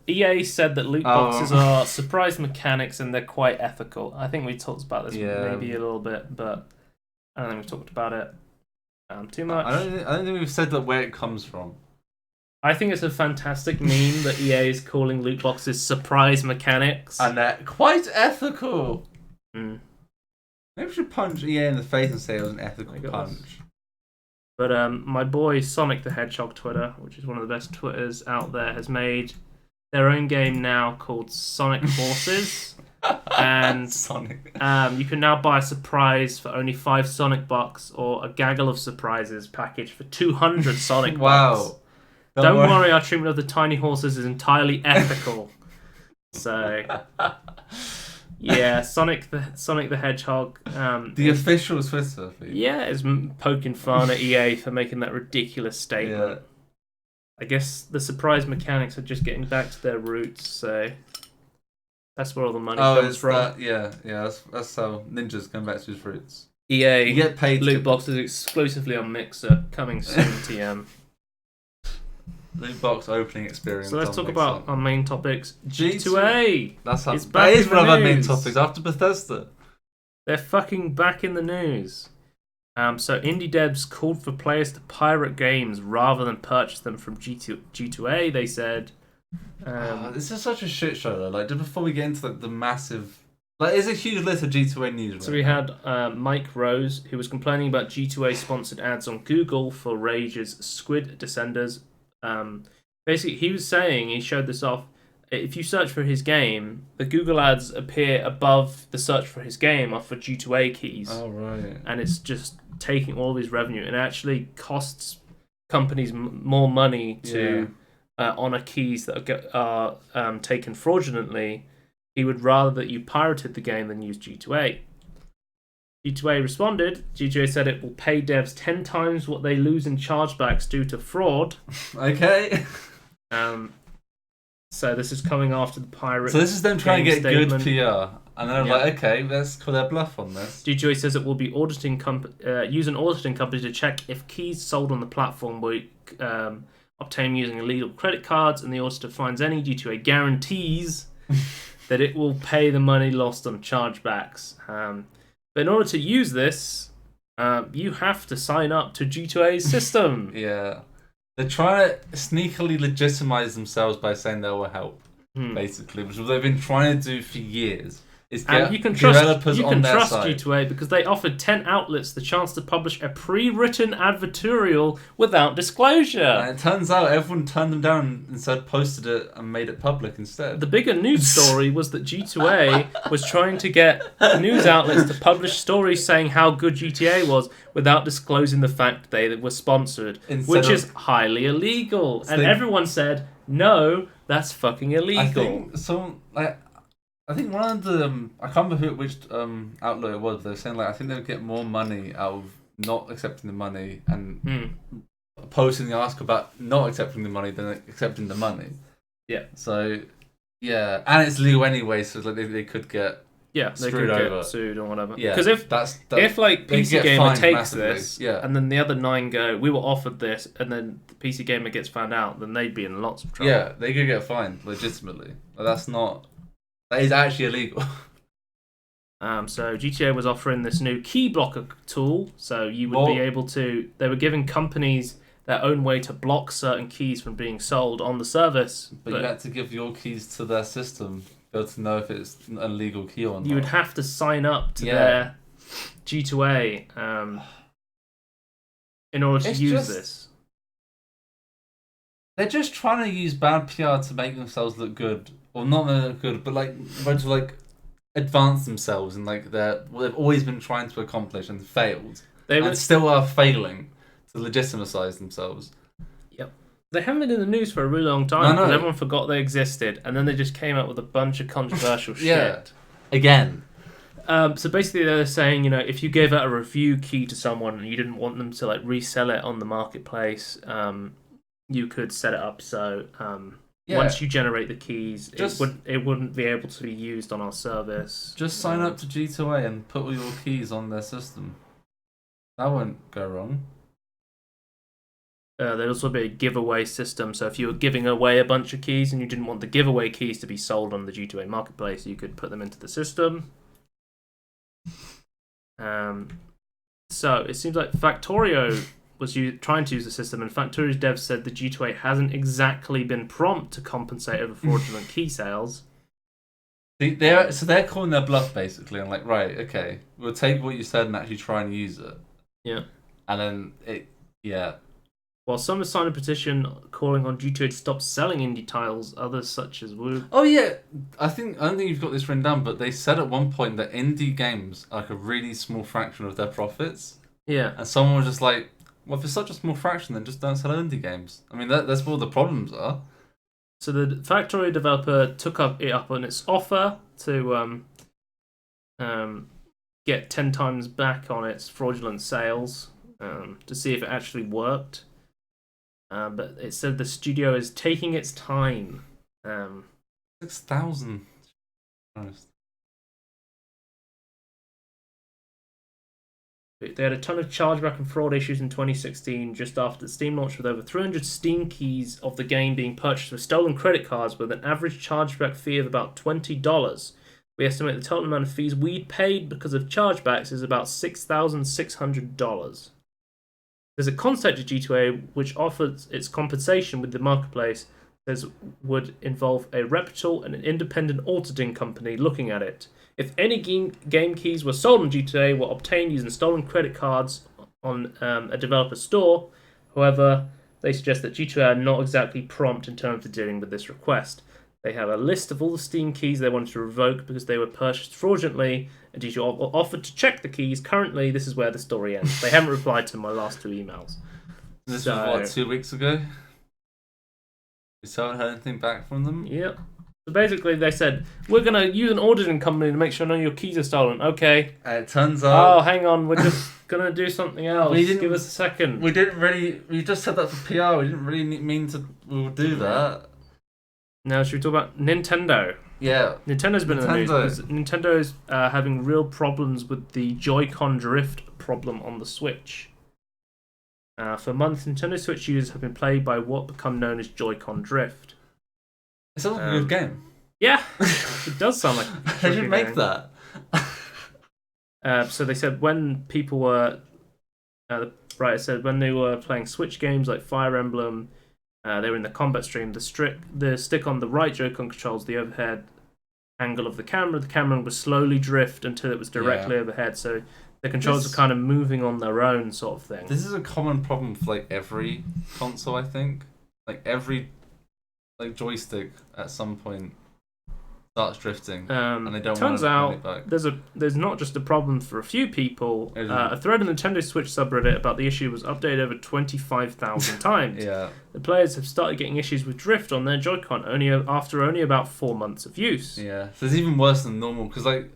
S1: EA said that loot boxes are surprise mechanics and they're quite ethical. I think we talked about this maybe a little bit, but I don't think we've talked about it too much.
S2: I don't think we've said that where it comes from.
S1: I think it's a fantastic meme that EA is calling loot boxes surprise mechanics.
S2: And they're quite ethical.
S1: Mm.
S2: Maybe we should punch EA in the face and say it was an ethical punch.
S1: But my boy Sonic the Hedgehog Twitter, which is one of the best Twitters out there, has made their own game now called Sonic Forces. And
S2: Sonic.
S1: You can now buy a surprise for only 5 Sonic bucks or a gaggle of surprises package for 200 Sonic bucks. Don't worry, our treatment of the tiny horses is entirely ethical. So... Yeah, Sonic the Hedgehog.
S2: The official Twitter feed.
S1: Yeah, is poking fun at EA for making that ridiculous statement.
S2: Yeah.
S1: I guess the surprise mechanics are just getting back to their roots, so that's where all the money comes from.
S2: That's how Ninja's come back to his roots.
S1: EA,
S2: you get paid
S1: loot boxes exclusively on Mixer, coming soon, TM.
S2: Loot box opening experience.
S1: So let's talk about our main topics. G2A.
S2: That is one of our main topics after Bethesda.
S1: They're fucking back in the news. So indie devs called for players to pirate games rather than purchase them from G2A. They said.
S2: This is such a shit show though. Like, just before we get into the massive. Like, it's a huge list of G2A news.
S1: So we had Mike Rose, who was complaining about G2A sponsored ads on Google for Rage's Squid Descenders. Basically, he was saying, he showed this off, if you search for his game, the Google ads appear above the search for his game are for G2A keys.
S2: Oh, right.
S1: And it's just taking all his revenue. And it actually costs companies more money to honor keys that are taken fraudulently. He would rather that you pirated the game than use G2A. G2A responded. G2A said it will pay devs 10 times what they lose in chargebacks due to fraud.
S2: Okay.
S1: So this is coming after the pirate.
S2: So this is them trying to get
S1: statement.
S2: Good PR, and they're like, okay, let's call their bluff on this.
S1: G2A says it will be use an auditing company to check if keys sold on the platform were obtained using illegal credit cards, and the auditor finds any G2A guarantees that it will pay the money lost on chargebacks. But in order to use this, you have to sign up to G2A's system.
S2: Yeah. They're trying to sneakily legitimize themselves by saying they will help, basically, which they've been trying to do for years. is
S1: And
S2: get
S1: you can trust
S2: developers on their side.
S1: G2A because they offered 10 outlets the chance to publish a pre-written advertorial without disclosure.
S2: And it turns out everyone turned them down and instead posted it and made it public instead.
S1: The bigger news story was that G2A was trying to get news outlets to publish stories saying how good GTA was without disclosing the fact they were sponsored, which is highly illegal. And everyone said, no, that's fucking illegal.
S2: I think one of the I can't remember which outlet it was. They were saying I think they would get more money out of not accepting the money and posting the article about not accepting the money than accepting the money.
S1: Yeah.
S2: So yeah, and it's legal anyway, so they could get
S1: they could get sued or whatever. Yeah. Because if PC Gamer takes this and then the other 9 go, we were offered this, and then the PC Gamer gets found out, then they'd be in lots of trouble.
S2: Yeah, they could get fined legitimately. That is actually illegal.
S1: So GTA was offering this new key blocker tool, so you would be able to. They were giving companies their own way to block certain keys from being sold on the service.
S2: But you had to give your keys to their system, be able to know if it's an illegal key or not.
S1: You would have to sign up to their G2A in order to use this.
S2: They're just trying to use bad PR to make themselves look good. Or not look good, but to advance themselves and what they've always been trying to accomplish and failed. And still are failing to legitimize themselves.
S1: Yep. They haven't been in the news for a really long time because everyone forgot they existed, and then they just came up with a bunch of controversial shit.
S2: Again.
S1: So basically they're saying, if you gave out a review key to someone and you didn't want them to resell it on the marketplace, you could set it up so once you generate the keys, it wouldn't be able to be used on our service.
S2: Just sign up to G2A and put all your keys on their system. That won't go wrong.
S1: There'd also be a giveaway system, so if you were giving away a bunch of keys and you didn't want the giveaway keys to be sold on the G2A marketplace, you could put them into the system. So it seems like Factorio was trying to use the system, and Factorio's devs said the G2A hasn't exactly been prompt to compensate over fraudulent key sales.
S2: They're calling their bluff basically, and right, okay, we'll take what you said and actually try and use it.
S1: Yeah.
S2: And then
S1: While some have signed a petition calling on G2A to stop selling indie titles, others such as Woo.
S2: Oh yeah, I don't think you've got this written down, but they said at one point that indie games are a really small fraction of their profits.
S1: Yeah.
S2: And someone was just like, well, if it's such a small fraction, then just don't sell indie games. I mean, that's where the problems are.
S1: So the Factorio developer took it up on its offer to get 10 times back on its fraudulent sales to see if it actually worked. But it said the studio is taking its time.
S2: 6,000.
S1: They had a ton of chargeback and fraud issues in 2016, just after the Steam launch, with over 300 Steam keys of the game being purchased with stolen credit cards with an average chargeback fee of about $20. We estimate the total amount of fees we'd paid because of chargebacks is about $6,600. There's a concept of G2A which offers its compensation with the marketplace would involve a reputable and an independent auditing company looking at it. If any game keys were sold on G2A were obtained using stolen credit cards on a developer store, however, they suggest that G2A are not exactly prompt in terms of dealing with this request. They have a list of all the Steam keys they wanted to revoke because they were purchased fraudulently, and G2A offered to check the keys. Currently, this is where the story ends. They haven't replied to my last 2 emails.
S2: This was, 2 weeks ago? You still haven't heard anything back from them?
S1: Yep. So basically, they said, we're going to use an auditing company to make sure none of your keys are stolen. Okay.
S2: It turns out...
S1: Oh, hang on. We're just going to do something else. Give us a second.
S2: We just said that for PR. We didn't really mean to do that.
S1: Now, should we talk about Nintendo?
S2: Yeah.
S1: Nintendo's been in the news because Nintendo's having real problems with the Joy-Con drift problem on the Switch. For months, Nintendo Switch users have been plagued by what become known as Joy-Con drift.
S2: It sounds like a good game.
S1: Yeah, it does sound like a
S2: They should make that.
S1: So they said when people were... it said when they were playing Switch games like Fire Emblem... they were in the combat stream. The stick on the right Joy-Con controls the overhead angle of the camera would slowly drift until it was directly overhead. So the controls are kind of moving on their own, sort of thing.
S2: This is a common problem for like every console, I think. Like every joystick at some point starts drifting, and they don't
S1: turns
S2: want
S1: out
S2: to it back.
S1: there's not just a problem for a few people. A thread in the Nintendo Switch subreddit about the issue was updated over 25,000 times.
S2: Yeah.
S1: The players have started getting issues with drift on their Joy-Con after only about 4 months of use.
S2: Yeah, so it's even worse than normal because like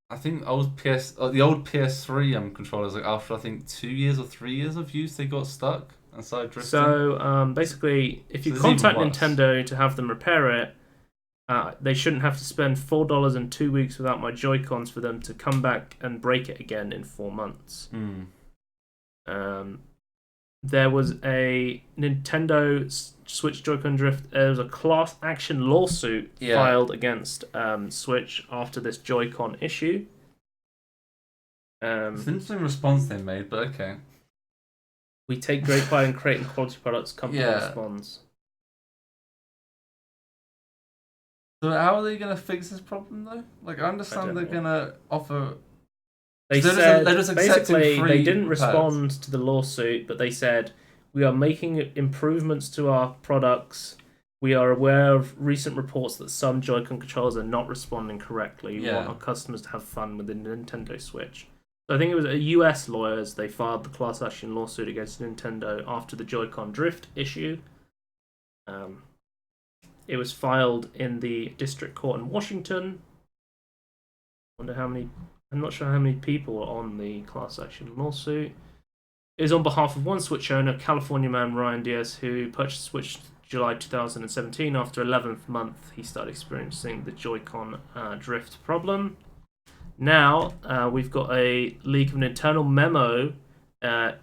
S2: I think the old PS3 controllers, like after I think 2 years or 3 years of use, they got stuck and started drifting.
S1: So basically, if you contact Nintendo to have them repair it, they shouldn't have to spend $4 and 2 weeks without my Joy-Cons for them to come back and break it again in 4 months. There was a Nintendo Switch Joy-Con drift. There was a class action lawsuit filed against Switch after this Joy-Con issue.
S2: It's an interesting response they made, but okay.
S1: We take great pride in creating quality products. Company responds.
S2: So how are they going to fix this problem though? Like I understand they're going to offer.
S1: They said basically they didn't respond to the lawsuit, but they said we are making improvements to our products. We are aware of recent reports that some Joy-Con controllers are not responding correctly. We want our customers to have fun with the Nintendo Switch. So I think it was US lawyers. They filed the class action lawsuit against Nintendo after the Joy-Con drift issue. It was filed in the district court in Washington. Wonder how many. I'm not sure how many people are on the class action lawsuit. It is on behalf of one Switch owner, California man Ryan Diaz, who purchased Switch July 2017. After 11th month, he started experiencing the Joy-Con drift problem. Now, we've got a leak of an internal memo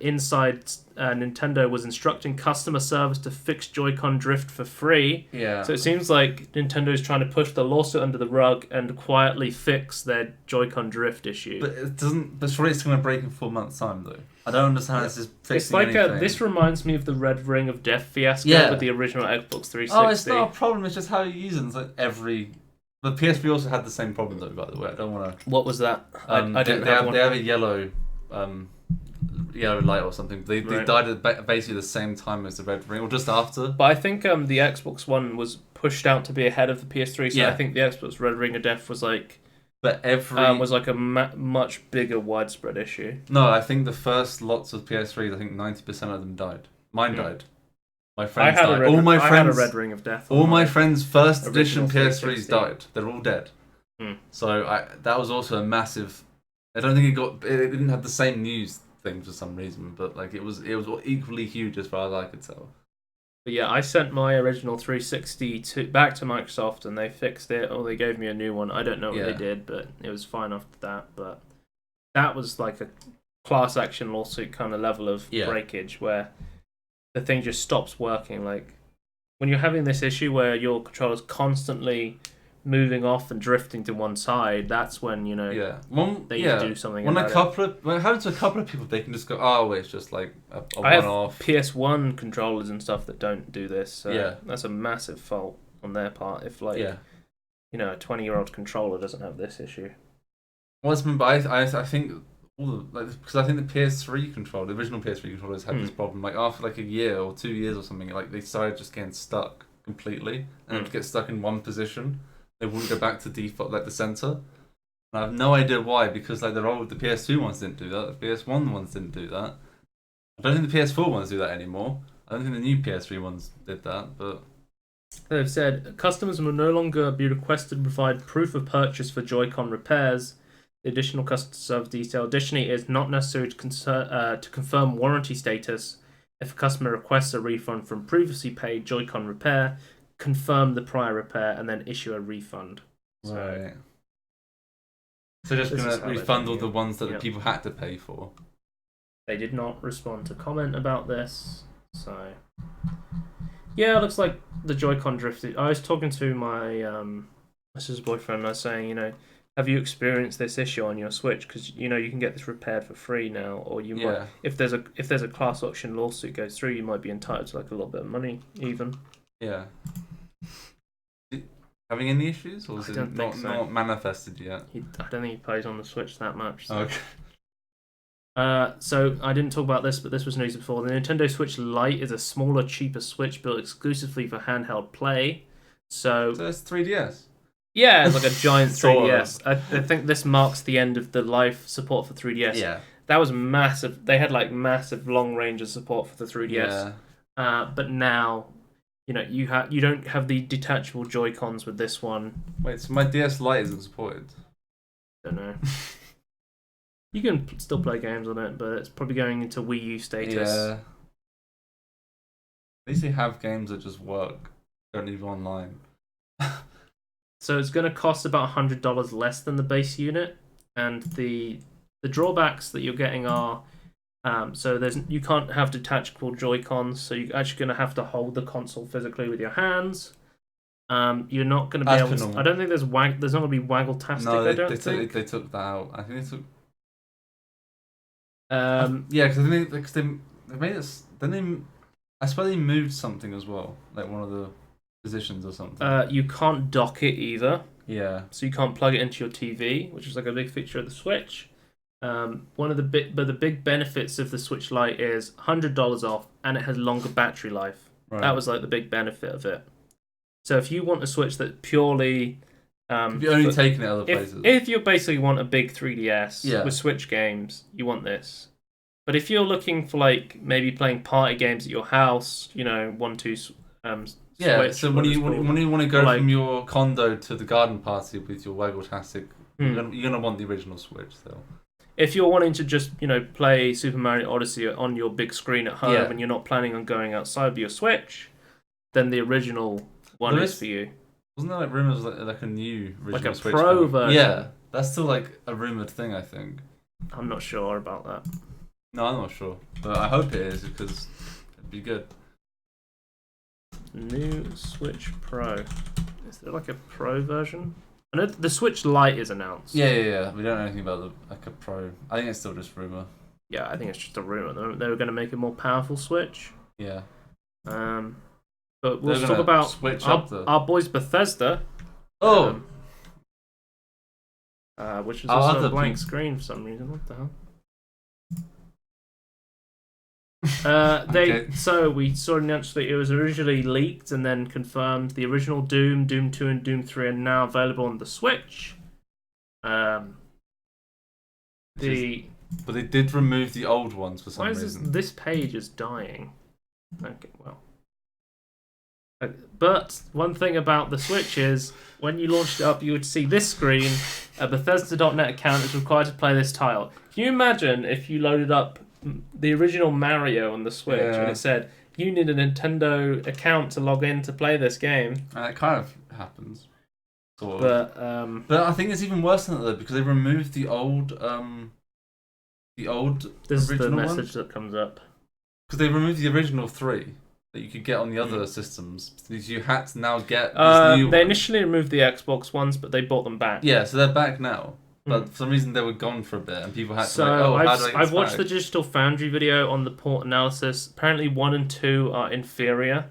S1: inside Nintendo was instructing customer service to fix Joy-Con drift for free.
S2: Yeah.
S1: So it seems like Nintendo is trying to push the lawsuit under the rug and quietly fix their Joy-Con drift issue.
S2: But it doesn't. But surely it's going to break in 4 months' time, though. I don't understand how this is fixing
S1: It's like
S2: anything.
S1: This reminds me of the Red Ring of Death fiasco with the original Xbox 360.
S2: Oh, it's not a problem. It's just how you use it. It's like The PSP also had the same problem, though. By the way, I don't want to.
S1: What was that? I didn't
S2: they
S1: have one.
S2: They have a yellow light or something. They died at basically the same time as the Red Ring, or just after.
S1: But I think the Xbox One was pushed out to be ahead of the PS3, so I think the Xbox Red Ring of Death was like.
S2: But
S1: was like a much bigger widespread issue.
S2: No, I think the first lots of PS3s, I think 90% of them died. Mine died. My friends died.
S1: I had a Red Ring of Death.
S2: All my friends' first edition PS3s died. They're all dead. So that was also a massive. I don't think it didn't have the same news thing for some reason, but like it was equally huge as far as I could tell.
S1: But yeah, I sent my original 360 back to Microsoft, and they fixed it, or they gave me a new one. I don't know what they did, but it was fine after that. But that was like a class action lawsuit kind of level of breakage, where the thing just stops working. Like when you're having this issue where your controller's constantly moving off and drifting to one side, that's when they need to do something.
S2: When it happens to a couple of people, they can just go, "Oh, it's just like a one-off."
S1: I have PS1 controllers and stuff that don't do this. So that's a massive fault on their part. If a 20-year-old controller doesn't have this issue.
S2: Well, I think because I think the PS3 controller, the original PS3 controllers had this problem. Like after like a year or 2 years or something, like they started just getting stuck completely, and to get stuck in one position. They wouldn't go back to default, like the center. And I have no idea why, because like the PS2 ones didn't do that, the PS1 ones didn't do that. I don't think the PS4 ones do that anymore. I don't think the new PS3 ones did that, but...
S1: They've said, customers will no longer be requested to provide proof of purchase for Joy-Con repairs. The additional customer service detail. Additionally, it is not necessary to confirm warranty status. If a customer requests a refund from previously paid Joy-Con repair, confirm the prior repair, and then issue a refund.
S2: Right. So just going to refund all the ones that the people had to pay for.
S1: They did not respond to comment about this, so... Yeah, it looks like the Joy-Con drifted. I was talking to my sister's boyfriend, and I was saying, have you experienced this issue on your Switch? Because, you can get this repaired for free now, or you might... If there's a class action lawsuit goes through, you might be entitled to like a little bit of money, even.
S2: Yeah. having any issues, or is
S1: I
S2: it
S1: don't think so.
S2: not manifested yet?
S1: I don't think he plays on the Switch that much. So.
S2: Okay.
S1: So I didn't talk about this, but this was news before. The Nintendo Switch Lite is a smaller, cheaper Switch built exclusively for handheld play. So
S2: it's 3DS.
S1: yeah, it's like a giant
S2: Sort of.
S1: 3DS. I think this marks the end of the life support for 3DS.
S2: Yeah.
S1: That was massive. They had like massive long range of support for the 3DS.
S2: Yeah.
S1: But now, you don't have the detachable Joy-Cons with this one.
S2: Wait, so my DS Lite isn't supported?
S1: Don't know. You can still play games on it, but it's probably going into Wii U status.
S2: Yeah. At least they have games that just work. Don't need online.
S1: So it's going to cost about $100 less than the base unit, and the drawbacks that you're getting are you can't have detachable Joy-Cons, so you're actually going to have to hold the console physically with your hands. You're not going to be able to. I don't think there's not going to be waggle-tastic.
S2: No,
S1: I don't think
S2: they took that out. I think they took.
S1: Yeah,
S2: because they made it. Then I suppose they moved something as well, like one of the positions or something.
S1: You can't dock it either.
S2: Yeah.
S1: So you can't plug it into your TV, which is like a big feature of the Switch. One of the big benefits of the Switch Lite is $100 off, and it has longer battery life.
S2: Right.
S1: That was like the big benefit of it. So if you want a Switch that purely
S2: if you're only taking it other places.
S1: If you basically want a big 3DS with
S2: Yeah.
S1: Switch games, you want this. But if you're looking for like maybe playing party games at your house, 1-2
S2: Yeah,
S1: Switch,
S2: so when you want to go
S1: like-
S2: from your condo to the garden party with your waggle-tastic, you're gonna want the original Switch still.
S1: If you're wanting to just play Super Mario Odyssey on your big screen at home
S2: Yeah.
S1: and you're not planning on going outside with your Switch, then the original one is for you.
S2: Wasn't there like rumors like a new original
S1: Like a
S2: Switch
S1: Pro
S2: coming?
S1: version.
S2: Yeah, that's still like a rumored thing, I think.
S1: I'm not sure about that.
S2: No, I'm not sure, but I hope it is because it'd be good.
S1: New Switch Pro. Is there like a Pro version? I know the Switch Lite is announced.
S2: Yeah. We don't know anything about like a Pro. I think it's still just rumor.
S1: Yeah, I think it's just a rumor. They were going to make a more powerful Switch.
S2: Yeah.
S1: But we'll
S2: They're
S1: talk
S2: gonna
S1: about
S2: switch up
S1: our boys Bethesda.
S2: Oh.
S1: Which is
S2: Our
S1: also
S2: other
S1: a blank
S2: peop-
S1: screen for some reason. What the hell?
S2: Okay.
S1: So we saw announced that it was originally leaked and then confirmed. The original Doom, Doom 2, and Doom 3 are now available on the Switch.
S2: But they did remove the old ones for some
S1: why
S2: reason.
S1: is this page is dying? Okay, well. But one thing about the Switch is when you launched it up, you would see this screen. A Bethesda.net account is required to play this title. Can you imagine if you loaded up the original Mario on the Switch and it said you need a Nintendo account to log in to play this game?
S2: And it kind of happens, sort of. But I think it's even worse than that though, because they removed the old
S1: This is the
S2: original
S1: message
S2: one.
S1: that comes up.
S2: Because they removed the original 3 that you could get on the other systems. Because you had to now get this new
S1: They
S2: one.
S1: initially removed the Xbox ones, but they bought them back.
S2: Yeah, so they're back now. But for some reason they were gone for a bit, and people had to how do I get
S1: I've
S2: this
S1: watched
S2: back?
S1: the Digital Foundry video on the port analysis. Apparently 1 and 2 are inferior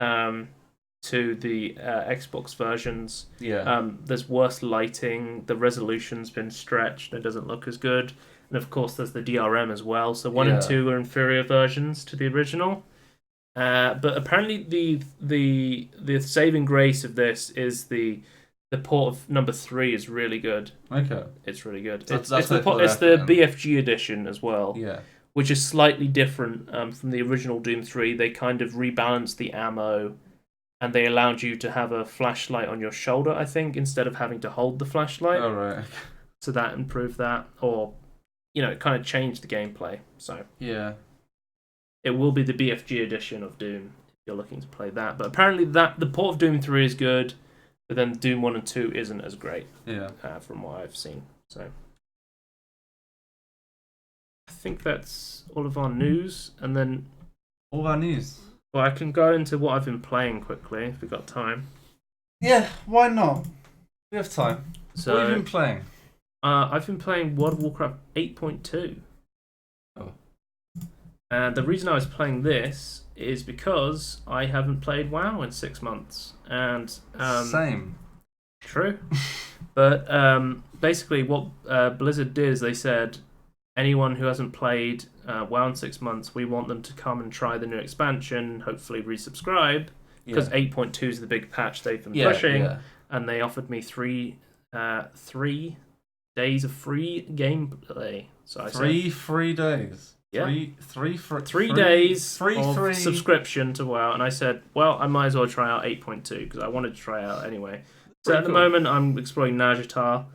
S1: to the Xbox versions.
S2: Yeah.
S1: There's worse lighting, the resolution's been stretched, it doesn't look as good. And of course there's the DRM as well. So 1 and 2 are inferior versions to the original. But apparently the saving grace of this is the port of number 3 is really good.
S2: Okay.
S1: It's really good.
S2: So
S1: It's the BFG edition as well.
S2: Yeah.
S1: Which is slightly different from the original Doom 3. They kind of rebalanced the ammo, and they allowed you to have a flashlight on your shoulder, I think, instead of having to hold the flashlight.
S2: Oh, right.
S1: So that improved that, or it kind of changed the gameplay. So
S2: Yeah.
S1: it will be the BFG edition of Doom if you're looking to play that. But apparently the port of Doom 3 is good, but then Doom 1 and 2 isn't as great.
S2: Yeah.
S1: From what I've seen. So I think that's all of our news, and then
S2: All our news.
S1: well, I can go into what I've been playing quickly if we've got time.
S2: Yeah, why not? We have time.
S1: So
S2: What have you been playing?
S1: I've been playing World of Warcraft 8.2.
S2: Oh.
S1: And the reason I was playing this is because I haven't played WoW in 6 months, and
S2: Same.
S1: true. But basically, what Blizzard did is they said anyone who hasn't played WoW in 6 months, we want them to come and try the new expansion, hopefully resubscribe, because 8.2 is the big patch they've been pushing, and they offered me 3 days of free gameplay. So I said,
S2: free days.
S1: Yeah.
S2: 3
S1: days
S2: of
S1: free subscription to WoW, and I said, well, I might as well try out 8.2 because I wanted to try out anyway. So at the moment, I'm exploring Najatar.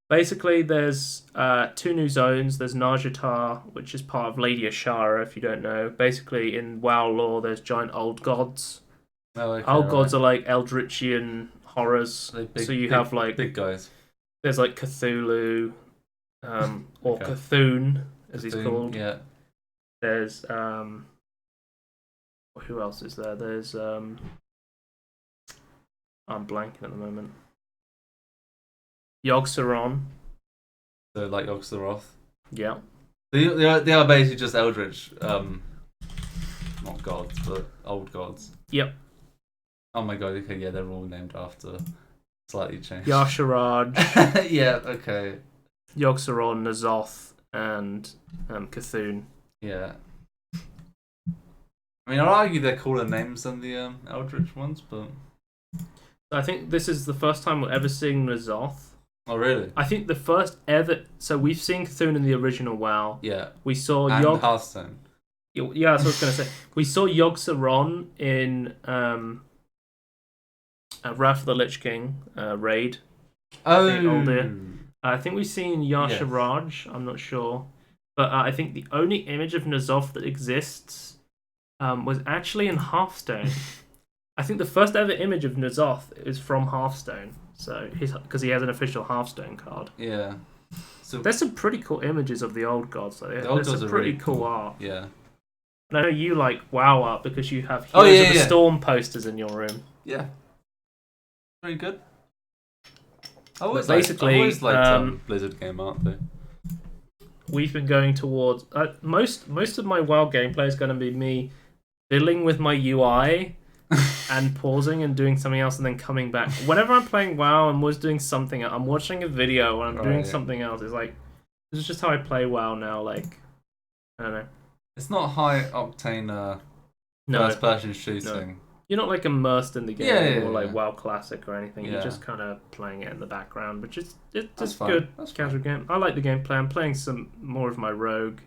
S1: Basically, there's 2 new zones. There's Najatar, which is part of Lady Ashara, if you don't know. Basically, in WoW lore, there's giant old gods. Old gods are like Eldritchian horrors. So you have like
S2: big guys.
S1: There's like Cthulhu, or Cthulhu, as he's called.
S2: Yeah.
S1: There's who else is there? There's I'm blanking at the moment. Yogg-Saron.
S2: So like Yogg-Saroth.
S1: Yeah.
S2: They are basically just Eldritch, not gods, but old gods.
S1: Yep.
S2: Oh my god, okay, yeah, they're all named after slightly changed.
S1: Yasharaj.
S2: Yeah, okay.
S1: Yogg-Saron, N'Zoth, and Cthulhu.
S2: Yeah. I mean, I'll argue they're cooler names than the Eldritch ones, but...
S1: I think this is the first time we're ever seeing N'Zoth.
S2: Oh, really?
S1: I think the first ever... So we've seen Cthulhu in the original WoW.
S2: Yeah.
S1: We saw
S2: and Hearthstone.
S1: Yeah, that's what I was going to say. We saw Yogg-Saron in Wrath of the Lich King raid.
S2: Oh.
S1: I think we've seen Yasharaj. I'm not sure. But I think the only image of N'Zoth that exists was actually in Hearthstone. I think the first ever image of N'Zoth is from Hearthstone. So because he has an official Hearthstone card.
S2: Yeah. So
S1: there's some pretty cool images of the old gods. So there's some pretty
S2: really
S1: cool art.
S2: Yeah.
S1: And I know you like WoW art because you have Heroes of the Storm posters in your room.
S2: Yeah. Very good. I've always liked Blizzard game art though.
S1: We've been going towards most of my WoW gameplay is going to be me fiddling with my UI and pausing and doing something else and then coming back. Whenever I'm playing WoW, I'm always doing something. I'm watching a video and I'm doing something else. It's like this is just how I play WoW now. Like I don't know.
S2: It's not high octane first person shooting.
S1: No. You're not like immersed in the game or like WoW Classic or anything.
S2: Yeah.
S1: You're just kind of playing it in the background, but it's just
S2: fun.
S1: good.
S2: That's
S1: casual game. I like the gameplay. I'm playing some more of my rogue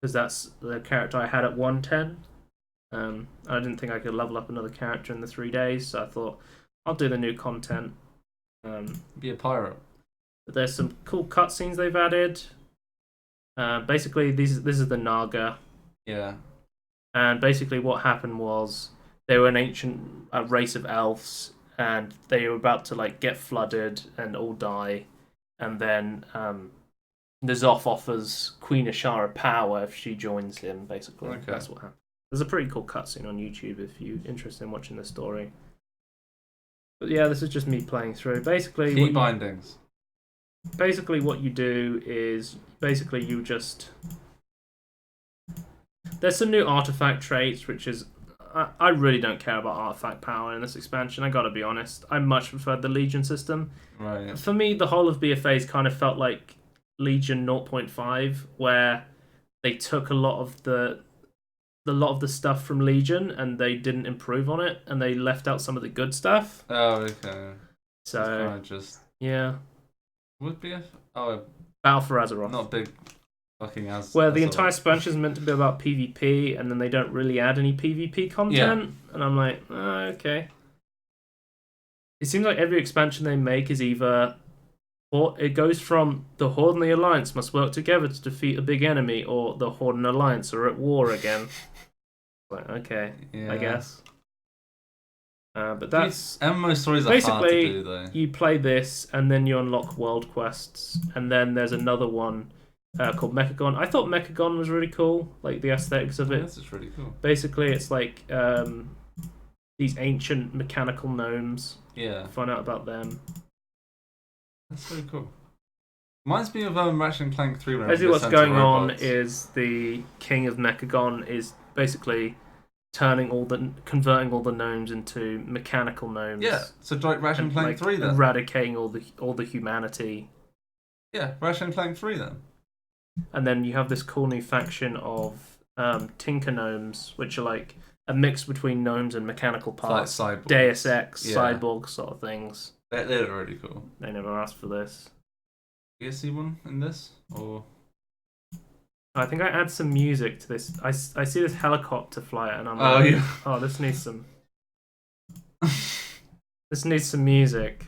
S1: because that's the character I had at 110. I didn't think I could level up another character in the 3 days, so I thought I'll do the new content.
S2: Be a pirate.
S1: But there's some cool cutscenes they've added. Basically, this is the Naga.
S2: Yeah.
S1: And basically, what happened was they were an ancient race of elves, and they were about to like get flooded and all die. And then N'Zoth offers Queen Ashara power if she joins him. Basically, that's what happened. There's a pretty cool cutscene on YouTube if you're interested in watching the story. But yeah, this is just me playing through. Basically,
S2: key bindings.
S1: Basically, what you do is you just. There's some new artifact traits, which is I really don't care about artifact power in this expansion. I gotta be honest. I much preferred the Legion system.
S2: Right.
S1: For me, the whole of BFA's kind of felt like Legion 0.5, where they took a lot of the stuff from Legion and they didn't improve on it, and they left out some of the good stuff.
S2: Oh, okay.
S1: So
S2: kind of just
S1: would
S2: be
S1: Battle for Azeroth.
S2: Not big.
S1: Where the entire expansion is meant to be about PvP, and then they don't really add any PvP content, and I'm like, okay. It seems like every expansion they make is either, or it goes from the Horde and the Alliance must work together to defeat a big enemy, or the Horde and Alliance are at war again. Like, okay, I guess. But that's
S2: MMO stories are
S1: basically
S2: hard to do, though.
S1: You play this, and then you unlock world quests, and then there's another one. Called Mechagon. I thought Mechagon was really cool, like the aesthetics of it.
S2: This is really cool.
S1: Basically, it's like these ancient mechanical gnomes.
S2: Yeah.
S1: Find out about them.
S2: That's really cool. Reminds me of Ratchet & Clank 3.
S1: Basically, what's going on is the king of Mechagon is basically converting all the gnomes into mechanical gnomes.
S2: Yeah, so like Ratchet and Clank
S1: like
S2: 3 then.
S1: eradicating all the humanity.
S2: Yeah, Ratchet and Clank 3 then.
S1: And then you have this cool new faction of Tinker Gnomes, which are like a mix between gnomes and mechanical parts.
S2: Like cyborgs.
S1: Deus Ex,
S2: Yeah.
S1: cyborg sort of things.
S2: They're really cool.
S1: They never asked for this.
S2: Do you see one in this? Or
S1: I think I add some music to this. I see this helicopter fly and I'm
S2: Oh,
S1: like,
S2: yeah.
S1: oh, this needs some music.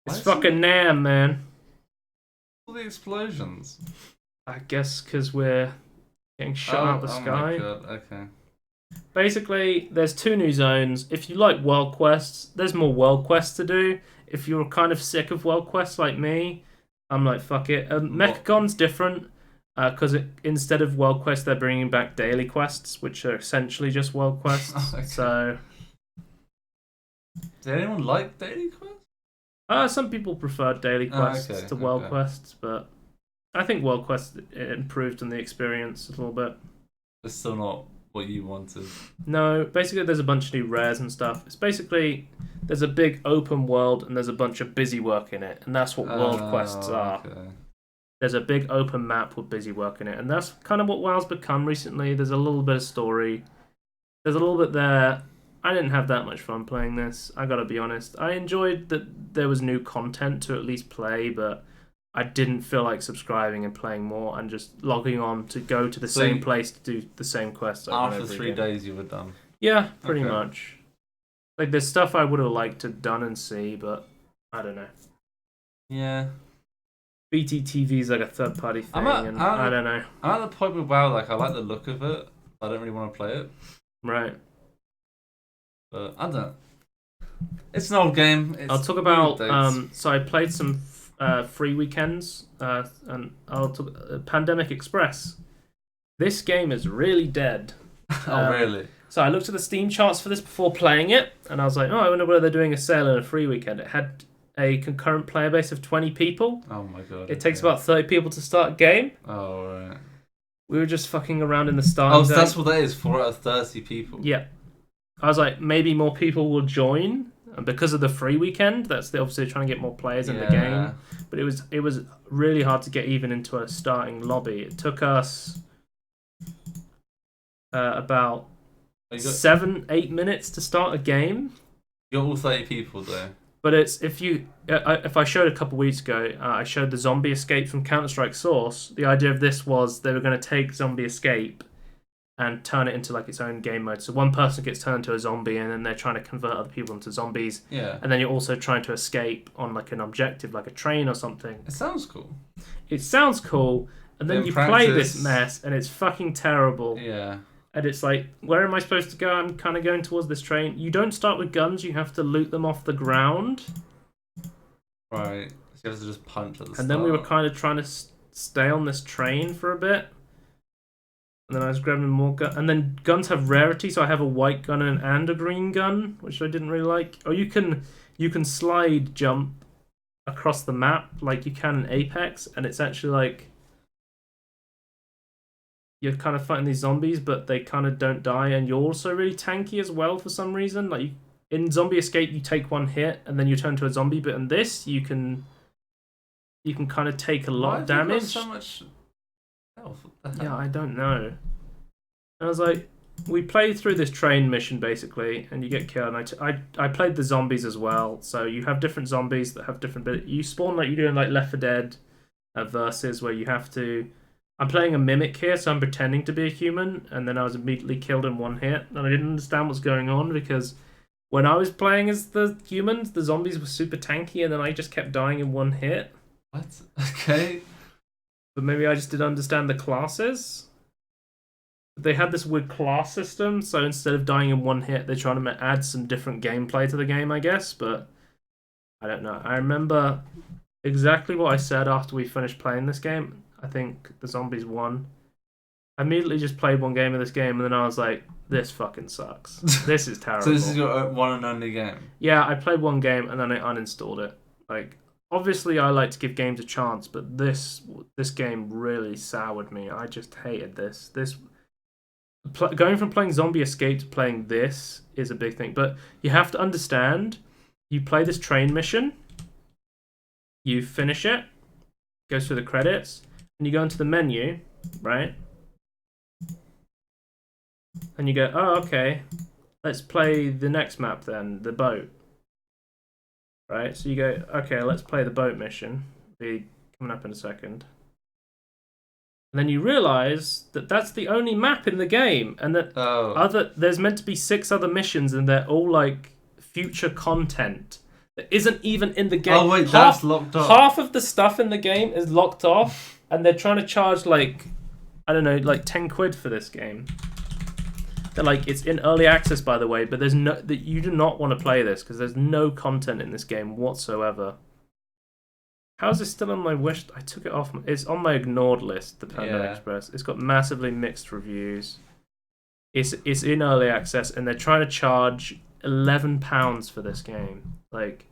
S1: It's fucking Nam, man.
S2: all the explosions?
S1: I guess because we're getting shot out the sky.
S2: Oh my god, okay.
S1: Basically, there's 2 new zones. If you like world quests, there's more world quests to do. If you're kind of sick of world quests like me, I'm like, fuck it. Mechagon's different because instead of world quests, they're bringing back daily quests, which are essentially just world quests.
S2: Okay.
S1: So,
S2: Did anyone like daily quests?
S1: some people prefer daily quests to world quests, but I think world quests improved on the experience a little bit.
S2: It's still not what you wanted.
S1: No, basically there's a bunch of new rares and stuff. It's basically there's a big open world and there's a bunch of busy work in it, and that's what world quests are.
S2: Okay.
S1: There's a big open map with busy work in it, and that's kind of what WoW's become recently. There's a little bit of story. There's a little bit there. I didn't have that much fun playing this, I gotta be honest. I enjoyed that there was new content to at least play, but I didn't feel like subscribing and playing more and just logging on to go to the same place to do the same quests.
S2: After 3 days, you were done.
S1: Yeah, pretty much. Like, there's stuff I would have liked to done and see, but I don't know.
S2: Yeah.
S1: BTTV is like a third-party thing, I don't know.
S2: I'm at the point with WoW, like, I like the look of it. I don't really want to play it.
S1: Right.
S2: But I don't. It's an old game.
S1: I'll talk about. So I played some free weekends, and I'll talk Pandemic Express. This game is really dead.
S2: Oh, really?
S1: So I looked at the Steam charts for this before playing it, and I was like, oh, I wonder whether they're doing a sale in a free weekend. It had a concurrent player base of 20 people.
S2: Oh my god.
S1: It takes about 30 people to start a game.
S2: Oh, right.
S1: We were just fucking around in the starting zone.
S2: So that's what that is, 4 out of 30 people.
S1: Yeah. I was like, maybe more people will join, and because of the free weekend, that's obviously trying to get more players in the game. But it was really hard to get even into a starting lobby. It took us about 7-8 minutes to start a game.
S2: You got all 30 people though.
S1: But it's if I showed a couple weeks ago, I showed the Zombie Escape from Counter-Strike Source. The idea of this was they were going to take Zombie Escape and turn it into like its own game mode. So one person gets turned into a zombie, and then they're trying to convert other people into zombies.
S2: Yeah.
S1: And then you're also trying to escape on like an objective, like a train or something.
S2: It sounds cool.
S1: It sounds cool, and then you play this mess, and it's fucking terrible.
S2: Yeah.
S1: And it's like, where am I supposed to go? I'm kind of going towards this train. You don't start with guns. You have to loot them off the ground.
S2: Right. So you have to just punch at the start.
S1: And then we were kind of trying to stay on this train for a bit. And then I was grabbing more guns. And then guns have rarity, so I have a white gun and a green gun, which I didn't really like. Or you can slide jump across the map like you can in Apex, and it's actually like you're kind of fighting these zombies, but they kind of don't die, and you're also really tanky as well for some reason. Like in Zombie Escape, you take one hit and then you turn to a zombie, but in this, you can kind of take a lot of damage.
S2: So much health?
S1: Yeah, I don't know. And I was like, we played through this train mission basically, and you get killed. And I played the zombies as well, so you have different zombies that have different bit. You spawn like you do in like Left 4 Dead versus where you have to. I'm playing a mimic here, so I'm pretending to be a human, and then I was immediately killed in one hit, and I didn't understand what's going on because when I was playing as the humans, the zombies were super tanky, and then I just kept dying in one hit.
S2: What? Okay.
S1: But maybe I just didn't understand the classes. They had this weird class system, so instead of dying in one hit, they're trying to add some different gameplay to the game, I guess, but I don't know. I remember exactly what I said after we finished playing this game. I think the zombies won. I immediately just played one game of this game, and then I was like, this fucking sucks. This is terrible.
S2: So this is your one and only game?
S1: Yeah, I played one game, and then I uninstalled it. Like, obviously I like to give games a chance, but this game really soured me. I just hated this. Going from playing Zombie Escape to playing this is a big thing. But you have to understand, you play this train mission, you finish it, goes through the credits, and you go into the menu, right? And you go, oh, okay, let's play the next map then, the boat. Right? So you go, okay, let's play the boat mission. Be coming up in a second. And then you realize that that's the only map in the game, and that there's meant to be 6 other missions, and they're all like future content that isn't even in the game.
S2: Oh wait, that's locked off.
S1: Half of the stuff in the game is locked off, and they're trying to charge like, I don't know, like 10 quid for this game. They're like, it's in early access, by the way, but there's no that you do not want to play this because there's no content in this game whatsoever. How is it still on my wish? I took it off. It's on my ignored list, the Panda Express. It's got massively mixed reviews. It's in early access, and they're trying to charge £11 for this game. Like,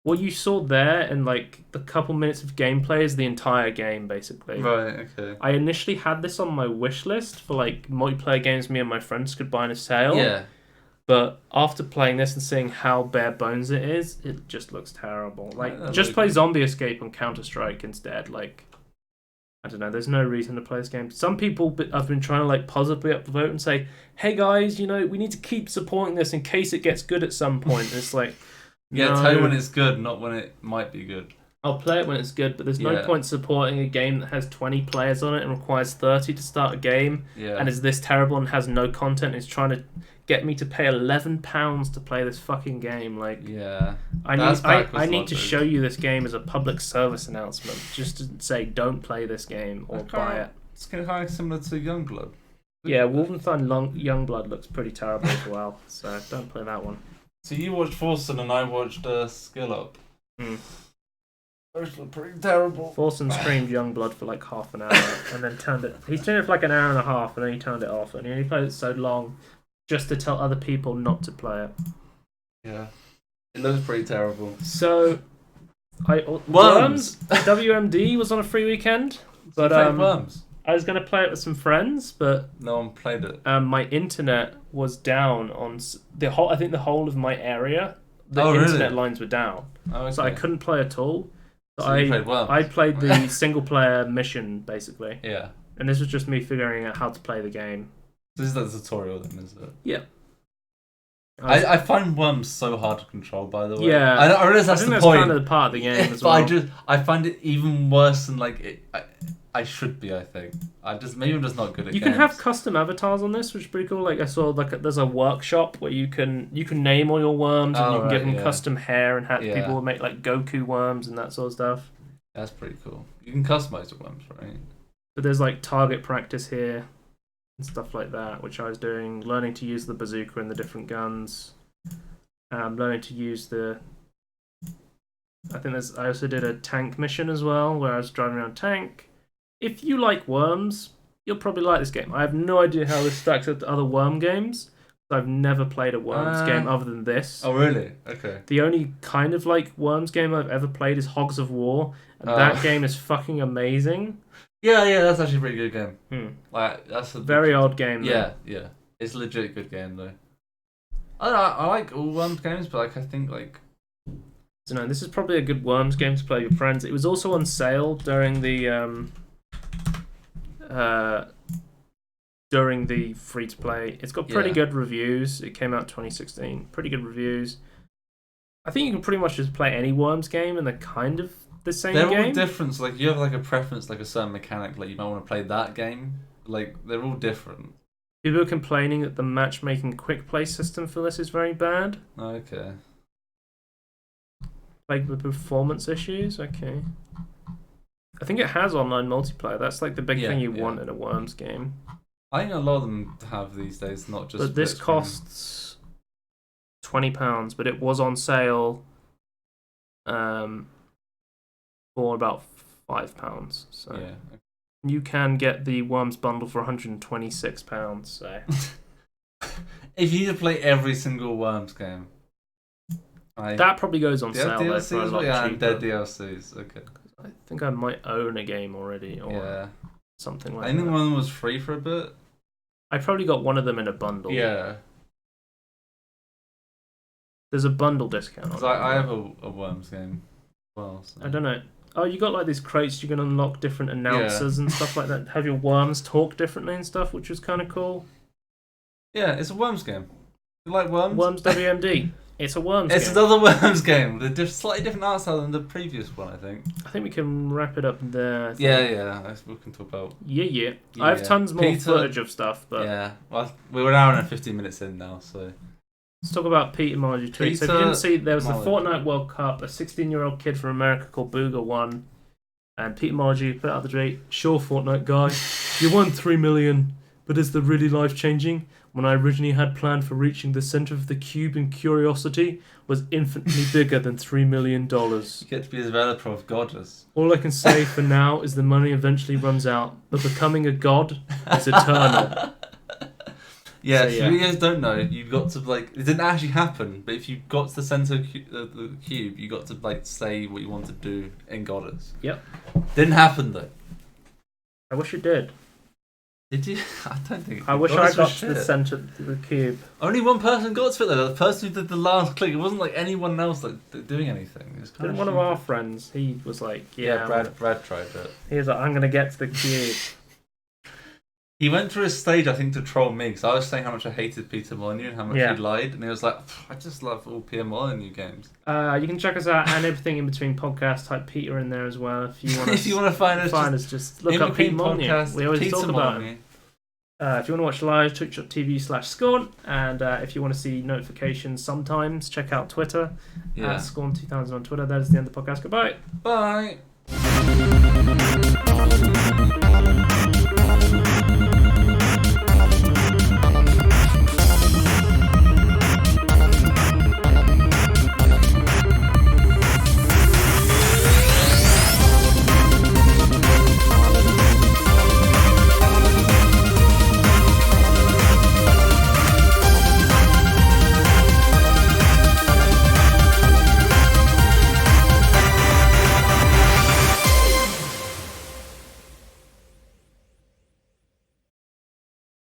S1: what you saw there in like the couple minutes of gameplay is the entire game, basically.
S2: Right, okay.
S1: I initially had this on my wish list for like multiplayer games me and my friends could buy in a sale.
S2: Yeah.
S1: But after playing this and seeing how bare bones it is, it just looks terrible. Like, just play Zombie Escape on Counter-Strike instead. Like, I don't know, there's no reason to play this game. Some people have been trying to like positively upvote and say, hey guys, you know, we need to keep supporting this in case it gets good at some point. And it's like,
S2: yeah,
S1: no.
S2: tell you when it's good, not when it might be good.
S1: I'll play it when it's good, but there's no point supporting a game that has 20 players on it and requires 30 to start a game, and is this terrible and has no content. It's trying to get me to pay £11 to play this fucking game. Like, I need to show you this game as a public service announcement, just to say don't play this game or buy it.
S2: It's kind of similar to Youngblood.
S1: Yeah, Wolfenstein Youngblood looks pretty terrible as well, so don't play that one.
S2: So you watched Forsen and I watched Skill Up. Those look pretty terrible.
S1: Forsen streamed Youngblood for like half an hour and then turned it. He turned it for like an hour and a half and then he turned it off, and he only played it so long just to tell other people not to play it.
S2: Yeah, it looks pretty terrible.
S1: So, Worms WMD was on a free weekend, but
S2: Worms.
S1: I was going to play it with some friends, but
S2: no one played it.
S1: My internet was down on the whole. I think the whole of my area. The internet lines were down, so I couldn't play at all.
S2: So you played Worms.
S1: I played the single player mission basically.
S2: Yeah.
S1: And this was just me figuring out how to play the game.
S2: This is the tutorial then, is it?
S1: Yeah.
S2: I find Worms so hard to control, by the way.
S1: Yeah.
S2: I realize that's the point.
S1: Kind of the part of the game as well.
S2: But I find it even worse than like it. I should be, I think. Maybe I'm just not good at
S1: You
S2: games.
S1: can have custom avatars on this, which is pretty cool. Like I saw, there's a workshop where you can name all your worms and you can give them custom hair and hats. Yeah. People will make like Goku worms and that sort of stuff.
S2: That's pretty cool. You can customize the worms, right?
S1: But there's like target practice here and stuff like that, which I was doing, learning to use the bazooka and the different guns. Learning to use the. I also did a tank mission as well, where I was driving around tank. If you like worms, you'll probably like this game. I have no idea how this stacks up to other worm games. I've never played a worms game other than this.
S2: Oh, really? Okay.
S1: The only kind of like worms game I've ever played is Hogs of War, and that game is fucking amazing.
S2: Yeah, that's actually a pretty good game. Like that's a
S1: very old game.
S2: Yeah, it's a legit good game though. I like all worms games, but like I think like.
S1: So no, this is probably a good worms game to play with friends. It was also on sale during the free to play. It's got pretty good reviews. It came out 2016. Pretty good reviews. I think you can pretty much just play any worms game, and they're kind of the same game.
S2: They're all different. So, like you have like a preference, like a certain mechanic, like you might want to play that game. Like they're all different.
S1: People are complaining that the matchmaking quick play system for this is very bad.
S2: Okay.
S1: Like the performance issues. Okay. I think it has online multiplayer. That's like the big thing you want in a worms game.
S2: I think a lot of them have these days, not just.
S1: But this costs £20, but it was on sale for about £5. So you can get the Worms bundle for £126. So
S2: if you need to play every single Worms game,
S1: that probably goes on sale there for a lot cheaper.
S2: Dead DLCs. Okay.
S1: I think I might own a game already, or something like that.
S2: I think one of them was free for a bit.
S1: I probably got one of them in a bundle.
S2: Yeah.
S1: There's a bundle discount.
S2: Because I have a Worms game as well. So.
S1: I don't know. Oh, you got like these crates you can unlock different announcers and stuff like that. Have your worms talk differently and stuff, which was kind of cool.
S2: Yeah, it's a Worms game. You like Worms?
S1: Worms WMD. It's a Worms
S2: It's
S1: game.
S2: another Worms game. The slightly different art style than the previous one, I think.
S1: I think we can wrap it up there.
S2: Yeah. We can talk about.
S1: Yeah. I have tons more footage of stuff, but
S2: yeah. Well, we're an hour and 15 minutes in now, so.
S1: Let's talk about Peter Molydeux tweets. So if you didn't see, there was the Fortnite World Cup. A 16-year-old kid from America called Booger won, and Peter Molydeux put out the tweet. Sure, Fortnite guy, you won 3 million, but is that really life-changing? When I originally had planned for reaching the center of the cube in curiosity was infinitely bigger than $3 million.
S2: You get to be a developer of Goddess.
S1: All I can say for now is the money eventually runs out, but becoming a god is eternal.
S2: Yeah, so, if you guys don't know, you got to it didn't actually happen, but if you got to the center of the cube, you got to say what you want to do in Goddess.
S1: Yep.
S2: Didn't happen though.
S1: I wish it did.
S2: Did you? I don't think.
S1: I wish I got to the center of the cube.
S2: Only one person got to it though. The person who did the last click. It wasn't like anyone else doing anything. It was kind
S1: of one of our friends. He was like,
S2: Brad tried it.
S1: He was like, I'm gonna get to the cube.
S2: He went through a stage, I think, to troll me because I was saying how much I hated Peter Molyneux and how much he lied, and he was like, I just love all Peter Molyneux games.
S1: You can check us out and everything in between podcasts. Type Peter in there as well if you want.
S2: If you want to find us,
S1: just look up Peter Molyneux. We always talk about him. If you want to watch live, twitch.tv/Scorn, and if you want to see notifications sometimes, check out Twitter at Scorn2000 on Twitter. That is the end of the podcast. Goodbye.
S2: Bye.